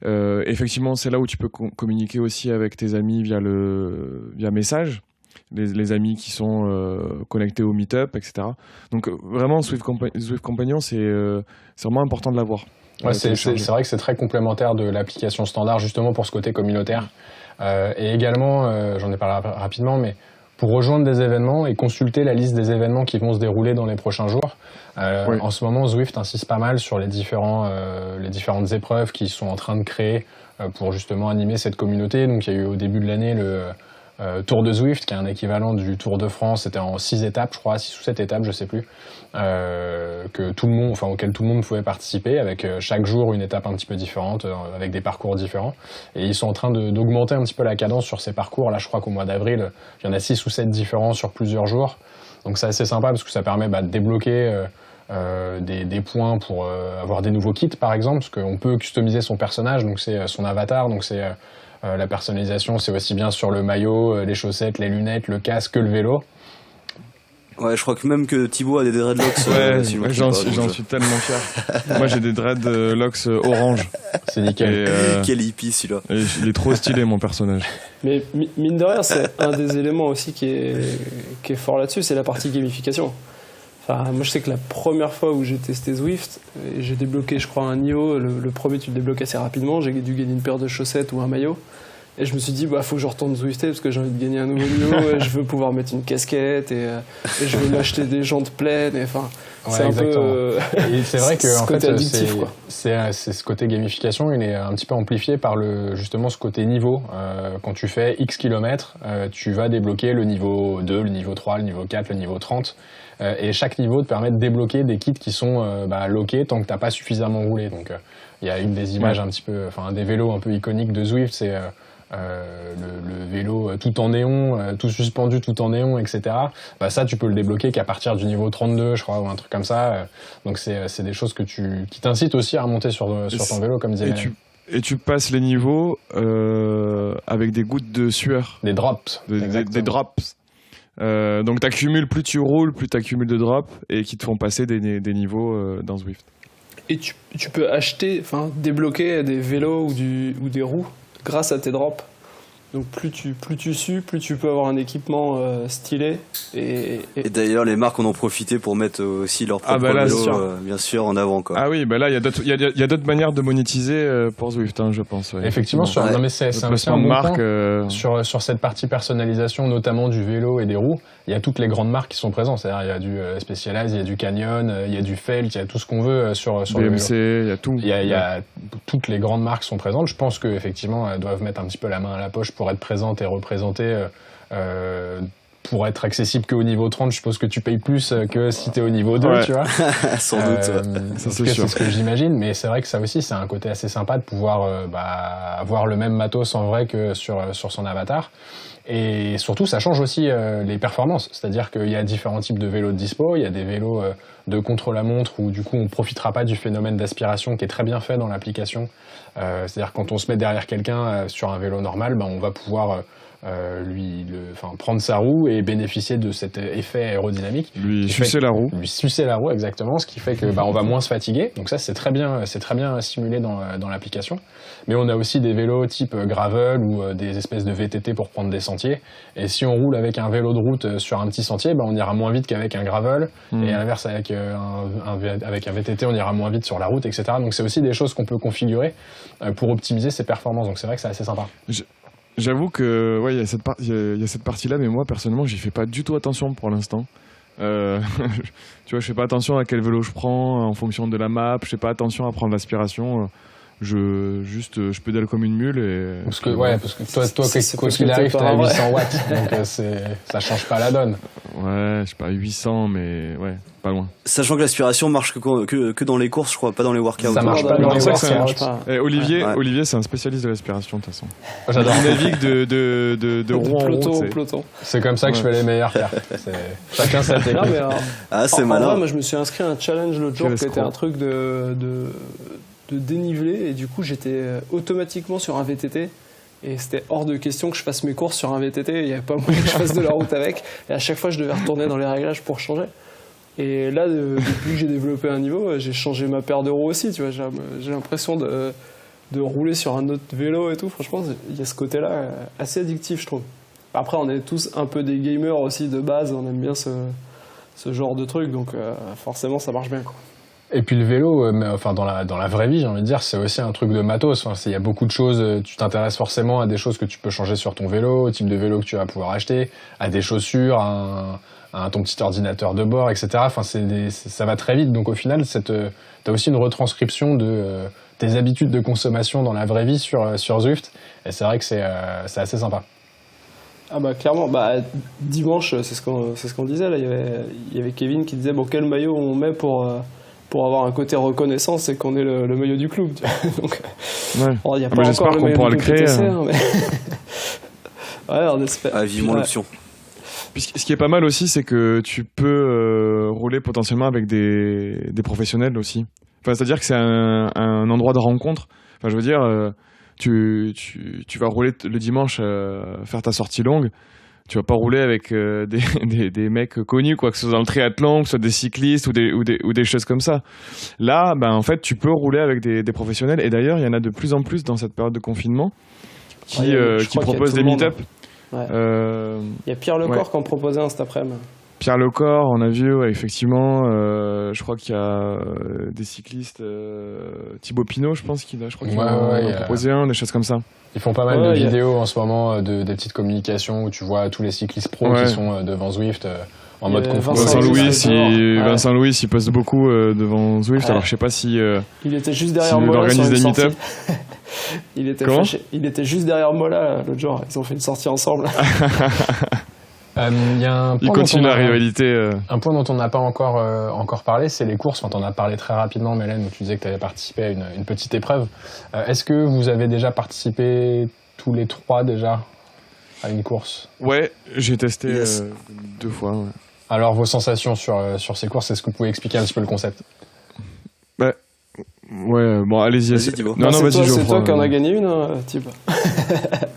Effectivement, c'est là où tu peux communiquer aussi avec tes amis via message, les amis qui sont connectés au meet-up, etc. Donc vraiment, Zwift Companion, c'est vraiment important de l'avoir. Ouais, c'est vrai que c'est très complémentaire de l'application standard, justement pour ce côté communautaire. Et également, j'en ai parlé rapidement, mais pour rejoindre des événements et consulter la liste des événements qui vont se dérouler dans les prochains jours. Oui. En ce moment, Zwift insiste pas mal sur les différentes épreuves qu'ils sont en train de créer pour justement animer cette communauté. Donc il y a eu au début de l'année le Tour de Zwift, qui est un équivalent du Tour de France. C'était en 6 étapes, je crois, 6 ou 7 étapes, je sais plus, auquel tout le monde pouvait participer, avec chaque jour une étape un petit peu différente, avec des parcours différents. Et ils sont en train d'augmenter un petit peu la cadence sur ces parcours. Là, je crois qu'au mois d'avril, il y en a 6 ou 7 différents sur plusieurs jours. Donc c'est assez sympa parce que ça permet de débloquer des points pour avoir des nouveaux kits, par exemple, parce qu'on peut customiser son personnage, donc c'est son avatar, donc c'est la personnalisation, c'est aussi bien sur le maillot, les chaussettes, les lunettes, le casque que le vélo. Ouais, je crois que même que Thibaut a des dreadlocks. Ouais, j'en suis tellement fier. Moi, j'ai des dreadlocks orange. C'est nickel. Quel hippie, celui-là. Il est trop stylé, mon personnage. Mais mine de rien, c'est un des éléments aussi qui est fort là-dessus, c'est la partie gamification. Enfin, moi, je sais que la première fois où j'ai testé Zwift, j'ai débloqué, je crois, un Nio. Le premier, tu le débloques assez rapidement. J'ai dû gagner une paire de chaussettes ou un maillot. Et je me suis dit, faut que je retourne Zwifter parce que j'ai envie de gagner un nouveau Nio. Je veux pouvoir mettre une casquette et je veux m'acheter des jantes pleines. Enfin, c'est un peu. Et c'est vrai que en fait, addictif, c'est ce côté gamification, il est un petit peu amplifié par justement ce côté niveau. Quand tu fais X kilomètres, tu vas débloquer le niveau 2, le niveau 3, le niveau 4, le niveau 30. Et chaque niveau te permet de débloquer des kits qui sont lockés tant que t'as pas suffisamment roulé. Donc il y a une des images un petit peu, un des vélos un peu iconiques de Zwift, c'est le vélo tout en néon, tout suspendu, tout en néon, etc. Ça, tu peux le débloquer qu'à partir du niveau 32, je crois, ou un truc comme ça. Donc c'est des choses qui t'incitent aussi à remonter sur ton vélo, comme disait. Et tu passes les niveaux avec des gouttes de sueur. Des drops. Des drops. Donc t'accumules, plus tu roules, plus t'accumules de drops et qui te font passer des niveaux dans Zwift. Et tu peux acheter, débloquer des vélos ou des roues grâce à tes drops. Donc plus tu sues, plus tu peux avoir un équipement stylé. Et d'ailleurs, les marques en ont profité pour mettre aussi leur propre vélo, bien sûr, en avant, quoi. Ah oui, là, il y a d'autres manières de monétiser pour Zwift, je pense. Ouais. Effectivement, non, mais c'est un bon marque, sur cette partie personnalisation, notamment du vélo et des roues. Il y a toutes les grandes marques qui sont présentes. C'est-à-dire, il y a du Specialized, il y a du Canyon, il y a du Felt, il y a tout ce qu'on veut sur le vélo. BMC, il y a tout. Il y a toutes les grandes marques sont présentes. Je pense qu'effectivement, elles doivent mettre un petit peu la main à la poche pour être présentes et représentées. Pour être accessible qu'au niveau 30, je suppose que tu payes plus que si t'es au niveau 2, tu vois. Sans doute. C'est ce que j'imagine, mais c'est vrai que ça aussi, c'est un côté assez sympa de pouvoir avoir le même matos en vrai que sur son avatar. Et surtout, ça change aussi les performances. C'est-à-dire qu'il y a différents types de vélos de dispo. Il y a des vélos de contre-la-montre où du coup, on profitera pas du phénomène d'aspiration qui est très bien fait dans l'application. C'est-à-dire quand on se met derrière quelqu'un sur un vélo normal, on va pouvoir prendre sa roue et bénéficier de cet effet aérodynamique. Lui sucer la roue, exactement, ce qui fait que on va moins se fatiguer. Donc ça, c'est très bien simulé dans l'application. Mais on a aussi des vélos type gravel ou des espèces de VTT pour prendre des sentiers. Et si on roule avec un vélo de route sur un petit sentier, on ira moins vite qu'avec un gravel. Et à l'inverse, avec un VTT, on ira moins vite sur la route, etc. Donc c'est aussi des choses qu'on peut configurer pour optimiser ses performances. Donc c'est vrai que c'est assez sympa. J'avoue que il y a cette partie-là, mais moi personnellement, j'y fais pas du tout attention pour l'instant. Tu vois, je fais pas attention à quel vélo je prends en fonction de la map. Je fais pas attention à prendre l'aspiration. Je pédale comme une mule parce que toi quoi qu'il arrive, t'as 800 watts, donc ça change pas la donne. Ouais, je sais pas, 800, mais ouais, pas loin. Sachant que l'aspiration marche que dans les courses, je crois, pas dans les workouts. Ça marche pas dans les workouts. Olivier, c'est un spécialiste de l'aspiration, de toute façon. J'adore. Il navigue de roue en roue. Peloton. C'est comme ça que je fais les meilleures perfs. Chacun sa technique. C'est malin. Moi, je me suis inscrit à un challenge l'autre jour qui était un truc de dénivelé, et du coup j'étais automatiquement sur un VTT et c'était hors de question que je fasse mes courses sur un VTT. Il n'y avait pas moyen que je fasse de la route avec, et à chaque fois je devais retourner dans les réglages pour changer. Et là, depuis que j'ai développé un niveau, j'ai changé ma paire de roues aussi, tu vois. J'ai l'impression de rouler sur un autre vélo et tout. Franchement, il y a ce côté-là assez addictif, je trouve. Après, on est tous un peu des gamers aussi de base, on aime bien ce genre de truc, donc forcément, ça marche bien, quoi. Et puis le vélo, enfin dans la vraie vie, j'ai envie de dire, c'est aussi un truc de matos. Enfin, il y a beaucoup de choses. Tu t'intéresses forcément à des choses que tu peux changer sur ton vélo, au type de vélo que tu vas pouvoir acheter, à des chaussures, à ton petit ordinateur de bord, etc. Enfin, ça va très vite. Donc au final, t'as aussi une retranscription de tes habitudes de consommation dans la vraie vie sur Zwift. Et c'est vrai que c'est assez sympa. Ah bah clairement, dimanche, c'est ce qu'on disait là. Il y avait Kevin qui disait quel maillot on met pour avoir un côté reconnaissance, c'est qu'on est le maillot du club. Donc, ouais. Il y a pas j'espère encore qu'on pourra le créer. PTC, hein, mais... ouais, on espère. Vivement l'option. Puis ce qui est pas mal aussi, c'est que tu peux rouler potentiellement avec des professionnels aussi. Enfin, c'est-à-dire que c'est un endroit de rencontre. Enfin, je veux dire, tu vas rouler le dimanche, faire ta sortie longue. Tu vas pas rouler avec des mecs connus, quoi, que ce soit dans le triathlon, que ce soit des cyclistes ou des choses comme ça. Là, en fait, tu peux rouler avec des professionnels. Et d'ailleurs, il y en a de plus en plus dans cette période de confinement qui proposent des meet-up. Ouais. Il y a Pierre Lecor qui en proposait un cet après-midi. Pierre Lecor, on a vu, ouais, effectivement. Je crois qu'il y a des cyclistes, Thibaut Pinot, je pense qu'il a proposé un, des choses comme ça. Ils font pas mal de vidéos en ce moment, des petites communications où tu vois tous les cyclistes pros qui sont devant Zwift en mode confort. Vincent Louis, il poste beaucoup devant Zwift. Ouais. Alors je sais pas si il était juste derrière moi. Il organise des meet-up. Il était juste derrière moi là l'autre jour. Ils ont fait une sortie ensemble. Il continue la rivalité. Un point dont on n'a pas encore parlé, c'est les courses. Enfin, t'en as parlé très rapidement, Mélène, où tu disais que tu avais participé à une petite épreuve. Est-ce que vous avez déjà participé tous les trois déjà à une course ? Ouais, j'ai testé 2 fois. Ouais. Alors, vos sensations sur ces courses, est-ce que vous pouvez expliquer un petit peu le concept ? Ouais, bon, allez-y. Vas-y, Thibaut. Non, vas-y, c'est toi qui en as gagné une, Thibaut.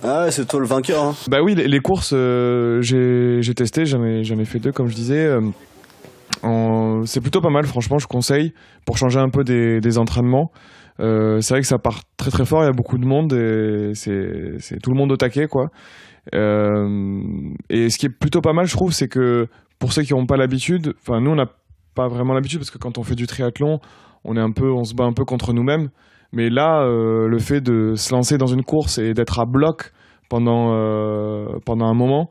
Ah, c'est toi le vainqueur. Hein. Bah oui, les courses, j'ai testé, j'en ai fait 2, comme je disais. C'est plutôt pas mal, franchement, je conseille, pour changer un peu des entraînements. C'est vrai que ça part très très fort, il y a beaucoup de monde, et c'est tout le monde au taquet, quoi. Et ce qui est plutôt pas mal, je trouve, c'est que pour ceux qui n'ont pas l'habitude, enfin, nous, on n'a pas vraiment l'habitude, parce que quand on fait du triathlon, on se bat un peu contre nous-mêmes, mais là, le fait de se lancer dans une course et d'être à bloc pendant un moment,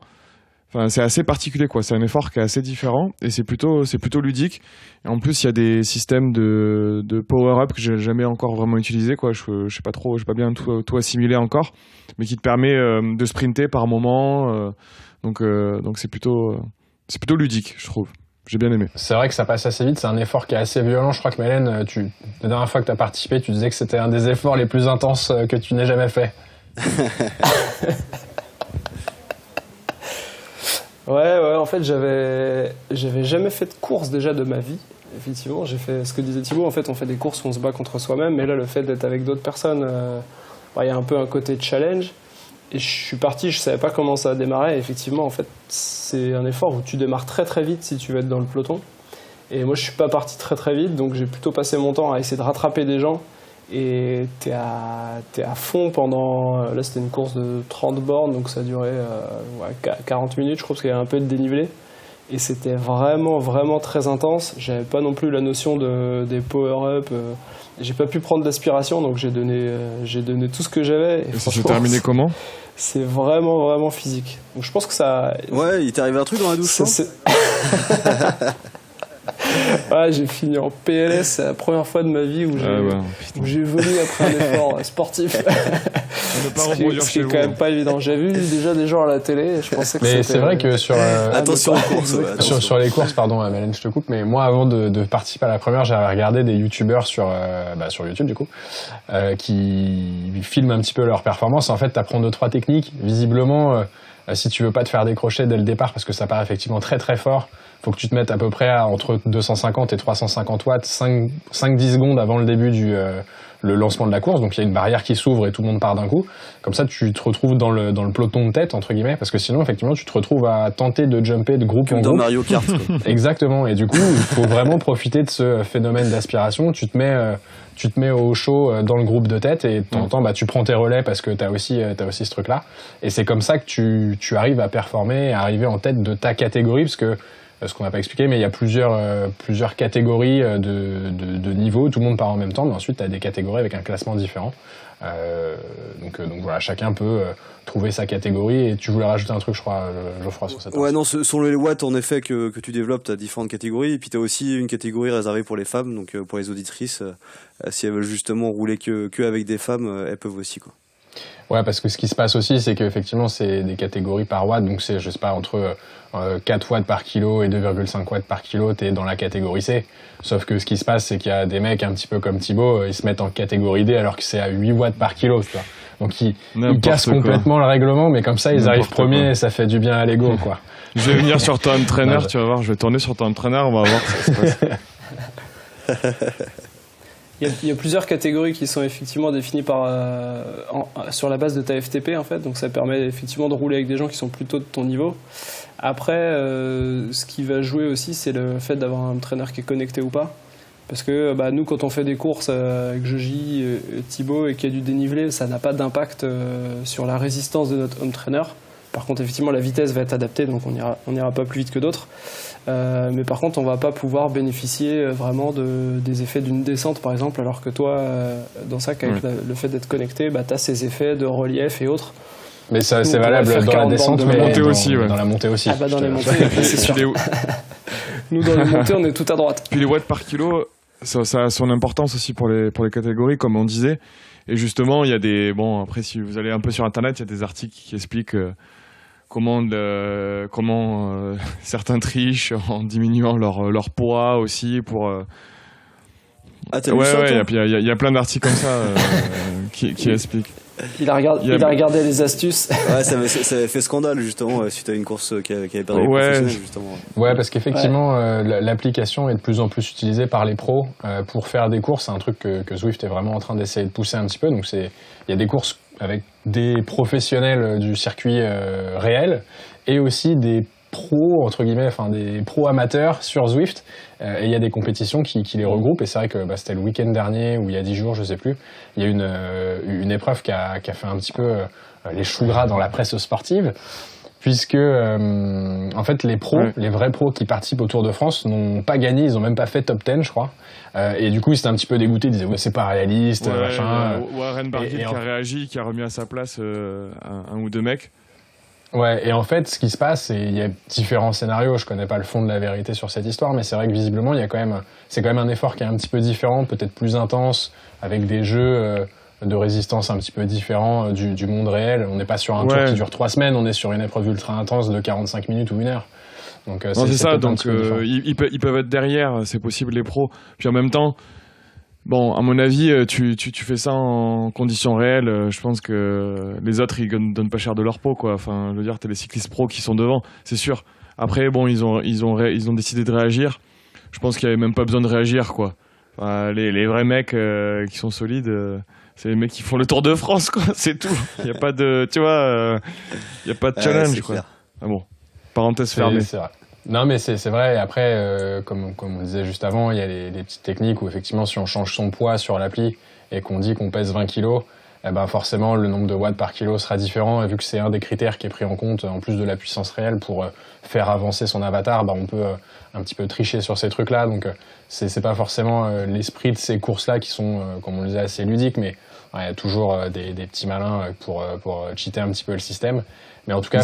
enfin, c'est assez particulier, quoi. C'est un effort qui est assez différent et c'est plutôt ludique. Et en plus, il y a des systèmes de power-up que j'ai jamais encore vraiment utilisé, quoi. Je sais pas trop, j'ai pas bien tout assimilé encore, mais qui te permet de sprinter par moment. Donc c'est plutôt ludique, je trouve. J'ai bien aimé. C'est vrai que ça passe assez vite, c'est un effort qui est assez violent. Je crois que Mélène, la dernière fois que tu as participé, tu disais que c'était un des efforts les plus intenses que tu n'aies jamais fait. Ouais, en fait, j'avais jamais fait de course déjà de ma vie. Effectivement, j'ai fait ce que disait Thibaut. En fait, on fait des courses où on se bat contre soi-même, mais là, le fait d'être avec d'autres personnes, y a un peu un côté challenge. Et je suis parti, je savais pas comment ça a démarré. Et effectivement, en fait, c'est un effort où tu démarres très très vite si tu veux être dans le peloton. Et moi, je suis pas parti très très vite, donc j'ai plutôt passé mon temps à essayer de rattraper des gens. Et t'es à fond pendant... Là, c'était une course de 30 bornes, donc ça durait 40 minutes, je crois, parce qu'il y avait un peu de dénivelé. Et c'était vraiment, vraiment très intense. J'avais pas non plus la notion des power-up. J'ai pas pu prendre d'aspiration, donc j'ai donné tout ce que j'avais. Et ça s'est terminé comment ? C'est vraiment, vraiment physique. Donc je pense que ça... Ouais, il t'est arrivé un truc dans la douche, Ouais, j'ai fini en PLS, c'est la première fois de ma vie où j'ai vomi après un effort sportif. Ce qui est quand même pas évident. J'ai vu déjà des gens à la télé, je pensais que mais c'est vrai que attention aux courses. Sur les courses, pardon, Mélène, je te coupe, mais moi, avant de participer à la première, j'avais regardé des youtubeurs sur YouTube, du coup, qui filment un petit peu leur performance. En fait, t'apprends 2-3 techniques. Visiblement, si tu veux pas te faire décrocher dès le départ, parce que ça part effectivement très très fort, faut que tu te mettes à peu près entre 250 et 350 watts, 5-10 secondes avant le début le lancement de la course, donc il y a une barrière qui s'ouvre et tout le monde part d'un coup. Comme ça, tu te retrouves dans le peloton de tête, entre guillemets, parce que sinon, effectivement, tu te retrouves à tenter de jumper de groupe en dans groupe. Mario Kart. Quoi. Exactement. Et du coup, il faut vraiment profiter de ce phénomène d'aspiration. Tu te mets au chaud dans le groupe de tête et de temps en temps, tu prends tes relais parce que t'as aussi ce truc-là. Et c'est comme ça que tu arrives à performer, à arriver en tête de ta catégorie, parce que ce qu'on n'a pas expliqué, mais il y a plusieurs catégories de niveaux. Tout le monde part en même temps, mais ensuite tu as des catégories avec un classement différent. Donc voilà, chacun peut trouver sa catégorie. Et tu voulais rajouter un truc, je crois, Geoffroy, sur cette Ouais, non, sur les watts, en effet, que tu développes, tu as différentes catégories. Et puis tu as aussi une catégorie réservée pour les femmes, donc pour les auditrices. Si elles veulent justement rouler que avec des femmes, elles peuvent aussi, quoi. Ouais, parce que ce qui se passe aussi, c'est qu'effectivement, c'est des catégories par watt. Donc, c'est, je sais pas, entre 4 watts par kilo et 2,5 watts par kilo, t'es dans la catégorie C. Sauf que ce qui se passe, c'est qu'il y a des mecs un petit peu comme Thibaut, ils se mettent en catégorie D alors que c'est à 8 watts par kilo, tu vois. Donc, ils cassent complètement le règlement, mais comme ça, ils arrivent premiers et ça fait du bien à l'ego, quoi. Je vais venir sur ton entraîneur, tu vas voir, je vais tourner sur ton entraîneur, on va voir ce qui se passe. Il y a plusieurs catégories qui sont effectivement définies sur la base de ta FTP, en fait, donc ça permet effectivement de rouler avec des gens qui sont plutôt de ton niveau. Après, ce qui va jouer aussi, c'est le fait d'avoir un entraîneur qui est connecté ou pas. Parce que nous, quand on fait des courses avec Joji, Thibaut, et qu'il y a du dénivelé, ça n'a pas d'impact sur la résistance de notre home trainer. Par contre, effectivement, la vitesse va être adaptée, donc on ira pas plus vite que d'autres. Mais par contre, on va pas pouvoir bénéficier vraiment des effets d'une descente, par exemple, alors que toi, dans ça, avec le fait d'être connecté, tu as ces effets de relief et autres. Mais ça, c'est valable dans la descente, mais dans la montée aussi. Ah bah dans les montées, c'est sûr. Nous, dans les montées, on est tout à droite. Puis les watts par kilo, ça a son importance aussi pour les catégories, comme on disait. Et justement, il y a des... Bon, après, si vous allez un peu sur Internet, il y a des articles qui expliquent comment certains trichent en diminuant leur poids aussi pour... t'as vu ça, il y a plein d'articles comme ça qui expliquent. Il a regardé les astuces. Ouais, ça avait fait scandale justement suite à une course qui avait perdu les professionnels justement. Ouais, parce qu'effectivement l'application est de plus en plus utilisée par les pros pour faire des courses. C'est un truc que Zwift est vraiment en train d'essayer de pousser un petit peu. Donc il y a des courses avec des professionnels du circuit réel et aussi des pros, entre guillemets, enfin des pros amateurs sur Zwift, et il y a des compétitions qui les regroupent, et c'est vrai que c'était le week-end dernier ou il y a 10 jours, je sais plus, il y a une épreuve qui a fait un petit peu les choux gras dans la presse sportive, puisque en fait les pros, les vrais pros qui participent au Tour de France n'ont pas gagné, ils ont même pas fait top 10 je crois, et du coup ils étaient un petit peu dégoûtés, ils disaient c'est pas réaliste, machin. Warren Barguil qui a réagi, qui a remis à sa place un ou deux mecs. Ouais, et en fait, ce qui se passe, c'est il y a différents scénarios. Je connais pas le fond de la vérité sur cette histoire, mais c'est vrai que visiblement, c'est quand même un effort qui est un petit peu différent, peut-être plus intense, avec des jeux de résistance un petit peu différents du monde réel. On n'est pas sur un tour qui dure 3 semaines, on est sur une épreuve ultra intense de 45 minutes ou 1 heure. Donc non, c'est ça. Donc ils peuvent être derrière, c'est possible les pros. Puis en même temps. Bon, à mon avis, tu fais ça en conditions réelles. Je pense que les autres, ils donnent pas cher de leur peau, quoi. Enfin, je veux dire, t'as les cyclistes pros qui sont devant, c'est sûr. Après, bon, ils ont décidé de réagir. Je pense qu'il y avait même pas besoin de réagir, quoi. Enfin, les vrais mecs qui sont solides, c'est les mecs qui font le Tour de France, quoi. C'est tout. Il y a pas de, tu vois, il y a pas de challenge, quoi. Ah bon, parenthèse fermée. C'est vrai. Non, mais c'est vrai. Après, comme on disait juste avant, il y a les petites techniques où effectivement, si on change son poids sur l'appli et qu'on dit qu'on pèse 20 kilos, eh ben forcément, le nombre de watts par kilo sera différent. Et vu que c'est un des critères qui est pris en compte, en plus de la puissance réelle, pour faire avancer son avatar, on peut un petit peu tricher sur ces trucs-là. Donc, c'est pas forcément l'esprit de ces courses-là qui sont, comme on le disait, assez ludiques, mais il y a toujours des petits malins pour cheater un petit peu le système. Mais en tout cas,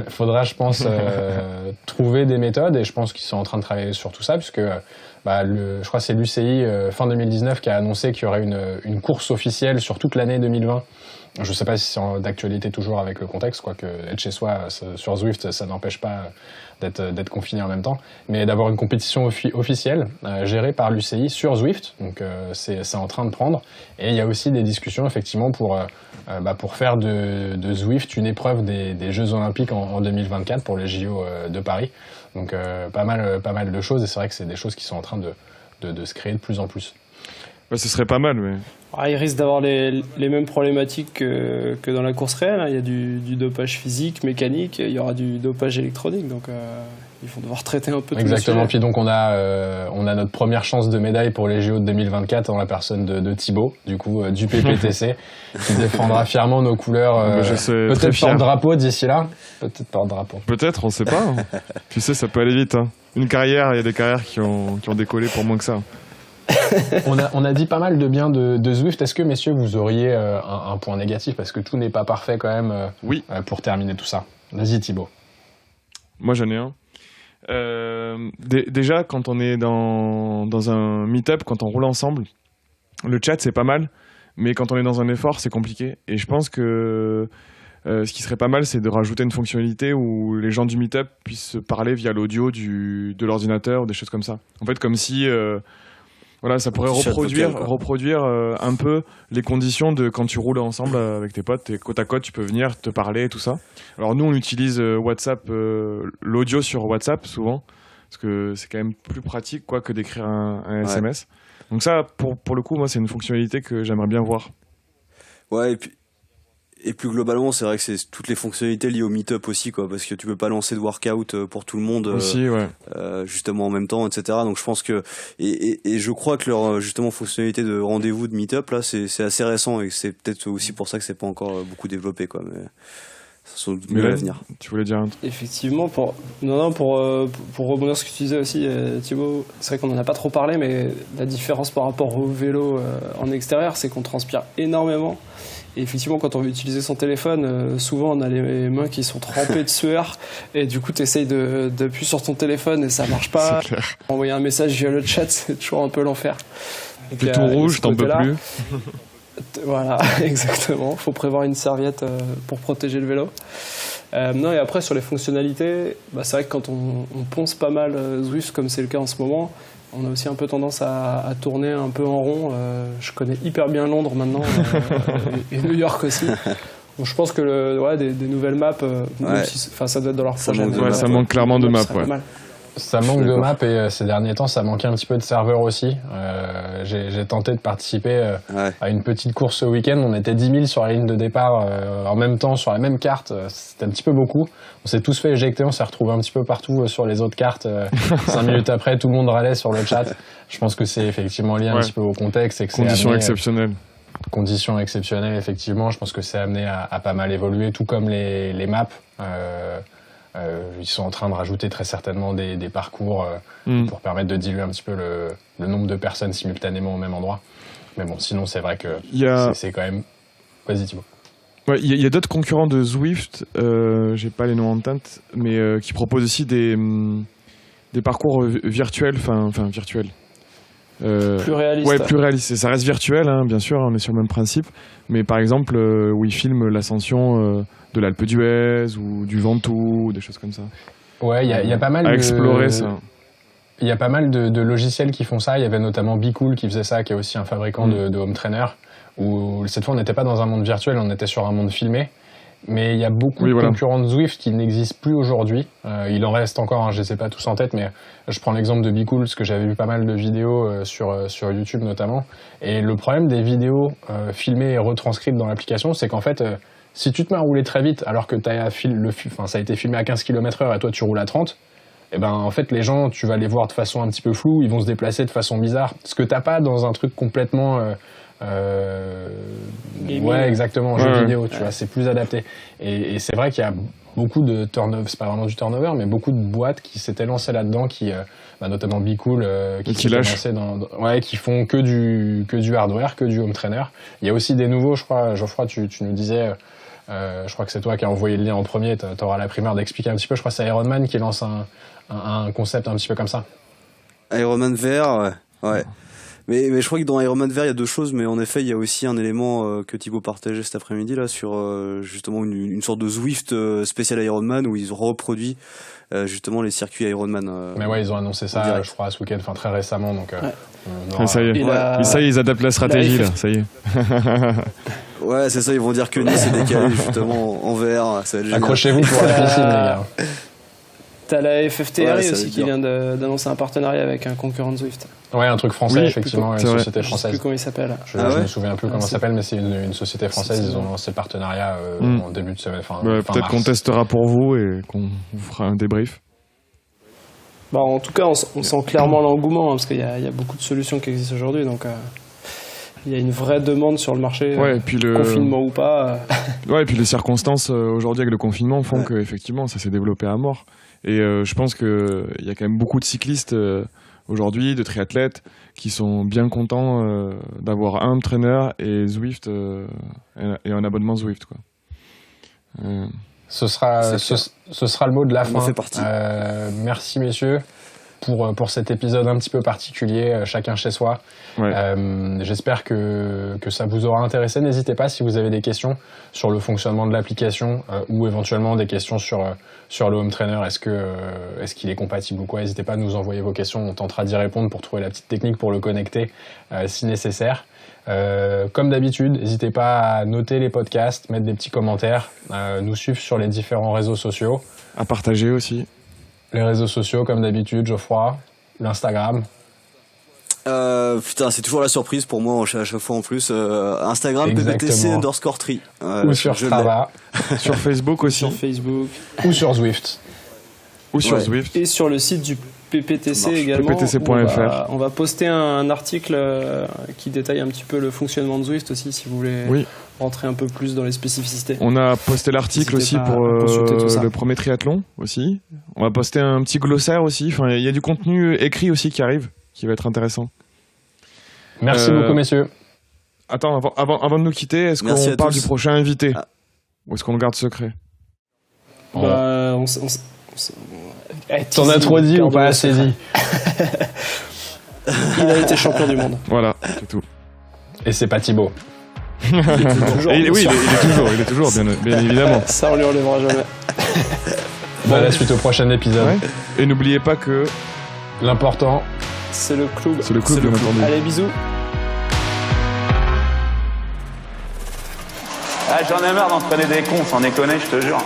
faudra, je pense, trouver des méthodes, et je pense qu'ils sont en train de travailler sur tout ça, puisque je crois que c'est l'UCI fin 2019 qui a annoncé qu'il y aurait une course officielle sur toute l'année 2020. Je ne sais pas si c'est d'actualité toujours avec le contexte, quoique être chez soi sur Zwift, ça n'empêche pas d'être confiné en même temps, mais d'avoir une compétition officielle gérée par l'UCI sur Zwift. Donc c'est en train de prendre, et il y a aussi des discussions effectivement pour faire de Zwift une épreuve des Jeux Olympiques en 2024 pour les JO de Paris. Donc pas mal de choses, et c'est vrai que c'est des choses qui sont en train de se créer de plus en plus. Ce serait pas mal, mais... Il risque d'avoir les mêmes problématiques que dans la course réelle. Il y a du dopage physique, mécanique, il y aura du dopage électronique, donc ils vont devoir traiter un peu tout. Exactement, puis donc on a notre première chance de médaille pour les JO de 2024 dans la personne de Thibaut, du coup du PPTC, qui défendra fièrement nos couleurs, peut-être porte-drapeau d'ici là, peut-être porte-drapeau. Peut-être, on sait pas. Tu sais, ça peut aller vite. Une carrière, il y a des carrières qui ont décollé pour moins que ça. On a dit pas mal de bien de Zwift. Est-ce que, messieurs, vous auriez un point négatif, parce que tout n'est pas parfait quand même, oui. Pour terminer tout ça? Vas-y, Thibaut. Moi, j'en ai un. Déjà, quand on est dans un meet-up, quand on roule ensemble, le chat, c'est pas mal, mais quand on est dans un effort, c'est compliqué. Et je pense que ce qui serait pas mal, c'est de rajouter une fonctionnalité où les gens du meet-up puissent se parler via l'audio de l'ordinateur ou des choses comme ça. En fait, comme si... ça pourrait reproduire un peu les conditions de quand tu roules ensemble avec tes potes, et côte à côte, tu peux venir te parler et tout ça. Alors nous, on utilise WhatsApp, l'audio sur WhatsApp souvent, parce que c'est quand même plus pratique que d'écrire un SMS. Donc ça, pour le coup, moi, c'est une fonctionnalité que j'aimerais bien voir. Ouais, et plus globalement, c'est vrai que c'est toutes les fonctionnalités liées au meet-up aussi, parce que tu peux pas lancer de workout pour tout le monde aussi, justement en même temps, etc. Donc je pense que et je crois que leur justement fonctionnalité de rendez-vous de meet-up là, c'est assez récent, et c'est peut-être aussi pour ça que c'est pas encore beaucoup développé, mais ça sont mieux à venir. Tu voulais dire un truc? Effectivement, pour rebondir sur ce que tu disais aussi, Thibaut, c'est vrai qu'on en a pas trop parlé, mais la différence par rapport au vélo en extérieur, c'est qu'on transpire énormément. Et effectivement, quand on veut utiliser son téléphone, souvent on a les mains qui sont trempées de sueur, et du coup tu essayes d'appuyer sur ton téléphone et ça marche pas. Envoyer un message via le chat, c'est toujours un peu l'enfer. T'es tout rouge, t'en peux plus. Voilà, exactement. Faut prévoir une serviette pour protéger le vélo. Non, et après sur les fonctionnalités, c'est vrai que quand on ponce pas mal Zwift, comme c'est le cas en ce moment, on a aussi un peu tendance à tourner un peu en rond. Je connais hyper bien Londres maintenant, et New York aussi. Donc je pense que des nouvelles maps, ça doit être dans leur projet. Ça manque clairement de maps. Ça manque de maps, et ces derniers temps, ça manquait un petit peu de serveurs aussi. J'ai tenté de participer à une petite course ce week-end. On était 10 000 sur la ligne de départ en même temps, sur la même carte. C'était un petit peu beaucoup. On s'est tous fait éjecter, on s'est retrouvés un petit peu partout sur les autres cartes. 5 minutes après, tout le monde râlait sur le chat. Je pense que c'est effectivement lié un petit peu au contexte. Et que Conditions exceptionnelles. Conditions exceptionnelles, effectivement. Je pense que c'est amené à pas mal évoluer, tout comme les maps. Ils sont en train de rajouter très certainement des parcours pour permettre de diluer un petit peu le nombre de personnes simultanément au même endroit. Mais bon, sinon, c'est vrai que c'est quand même... Vas-y, Thibaut. Il y a d'autres concurrents de Zwift, j'ai pas les noms en tête, mais qui proposent aussi des parcours virtuels, enfin virtuels. Plus réaliste. Ouais, plus réaliste. Ça reste virtuel, bien sûr, on est sur le même principe. Mais par exemple, où ils filment l'ascension de l'Alpe d'Huez ou du Ventoux, ou des choses comme ça. Ouais, il y a pas mal à explorer ça. Il y a pas mal de logiciels qui font ça. Il y avait notamment BeCool qui faisait ça, qui est aussi un fabricant de home trainer. Où cette fois, on n'était pas dans un monde virtuel, on était sur un monde filmé. Mais il y a beaucoup de concurrents de Zwift qui n'existent plus aujourd'hui. Il en reste encore, je ne les ai pas tous en tête, mais je prends l'exemple de BeCool, parce que j'avais vu pas mal de vidéos sur YouTube notamment. Et le problème des vidéos filmées et retranscrites dans l'application, c'est qu'en fait, si tu te mets à rouler très vite, alors que ça a été filmé à 15 km/h et toi tu roules à 30, en fait, les gens, tu vas les voir de façon un petit peu floue, ils vont se déplacer de façon bizarre. Ce que t'as pas dans un truc complètement... ouais, exactement, jeu vidéo, tu vois, c'est plus adapté. Et c'est vrai qu'il y a beaucoup de turnover, c'est pas vraiment du turnover, mais beaucoup de boîtes qui s'étaient lancées là-dedans, qui, notamment BeCool, qui lancé qui font que du hardware, que du home trainer. Il y a aussi des nouveaux, je crois, Geoffroy, tu nous disais, je crois que c'est toi qui as envoyé le lien en premier, t'auras la primeur d'expliquer un petit peu, je crois que c'est Ironman qui lance un concept un petit peu comme ça. Ironman VR, ouais. Mais je crois que dans Ironman VR, il y a deux choses, mais en effet, il y a aussi un élément que Thibaut partageait cet après-midi là sur justement une sorte de Zwift spécial Ironman où ils ont reproduit justement les circuits Ironman. Mais ouais, ils ont annoncé ça, je crois, ce week-end, enfin très récemment, donc. Ça y est. Ça y est, ils adaptent la stratégie là. Ça y est. Ouais, c'est ça. Ils vont dire que Nice est décalé justement en VR. Ça va être génial. Accrochez-vous pour la piscine, les gars. T'as la FFTRI Ouais, ça aussi veut qui dire. vient d'annoncer un partenariat avec un concurrent de Zwift. Ouais, un truc français, Oui, effectivement, c'est une vrai. société Je sais française. plus comment il s'appelle. Je Ah ouais me souviens plus comment ça s'appelle, mais c'est une société française. Ils ont lancé le partenariat en début de semaine. Peut-être mars. qu'on testera pour vous et qu'on vous fera un débrief. Bah, en tout cas, on sent clairement l'engouement parce qu'il y a beaucoup de solutions qui existent aujourd'hui. Donc, il y a une vraie demande sur le marché, Ouais, et puis confinement ou pas. Ouais, et puis les circonstances aujourd'hui avec le confinement font que effectivement ça s'est développé à mort. Et je pense que il y a quand même beaucoup de cyclistes aujourd'hui, de triathlètes, qui sont bien contents d'avoir un trainer et Zwift et un abonnement Zwift, quoi. Ce sera le mot de la fin. On en fait partie. Merci messieurs pour cet épisode un petit peu particulier, chacun chez soi. Ouais. J'espère que ça vous aura intéressé. N'hésitez pas si vous avez des questions sur le fonctionnement de l'application ou éventuellement des questions sur le home trainer. Est-ce qu'il est compatible ou quoi? N'hésitez pas à nous envoyer vos questions. On tentera d'y répondre pour trouver la petite technique pour le connecter si nécessaire. Comme d'habitude, n'hésitez pas à noter les podcasts, mettre des petits commentaires, nous suivre sur les différents réseaux sociaux. À partager aussi. Les réseaux sociaux, comme d'habitude, Geoffroy, l'Instagram. Putain, c'est toujours la surprise pour moi à chaque fois en plus. Instagram, Exactement. PPTC_tri. Ou sur Strava, Sur Facebook aussi. Sur Facebook. ou sur Zwift. Ou sur Ouais. Zwift. Et sur le site du PPTC Ça marche. également. pptc.fr. On va poster un article qui détaille un petit peu le fonctionnement de Zwift aussi, si vous voulez Oui. rentrer un peu plus dans les spécificités. On a posté l'article aussi N'hésitez pas pour à consulter tout ça. le premier triathlon aussi. On va poster un petit glossaire aussi. Enfin, il y a du contenu écrit aussi qui arrive, qui va être intéressant. Merci beaucoup, messieurs. Attends, avant de nous quitter, est-ce Merci qu'on à parle tous. du prochain invité Ah. Ou est-ce qu'on le garde secret? Bah, T'en as trop dit ou pas assez dit? Il a été champion du monde. Voilà, c'est tout. Et c'est pas Thibaut. Toujours, Et bien oui, sûr. il est toujours, bien évidemment. Ça, on lui enlèvera jamais. Bah, la suite au prochain épisode. Ouais. Et n'oubliez pas que L'important, C'est le club. c'est le club, bien entendu. Allez, bisous. Ah, j'en ai marre d'entraîner des cons, sans déconner, je te jure.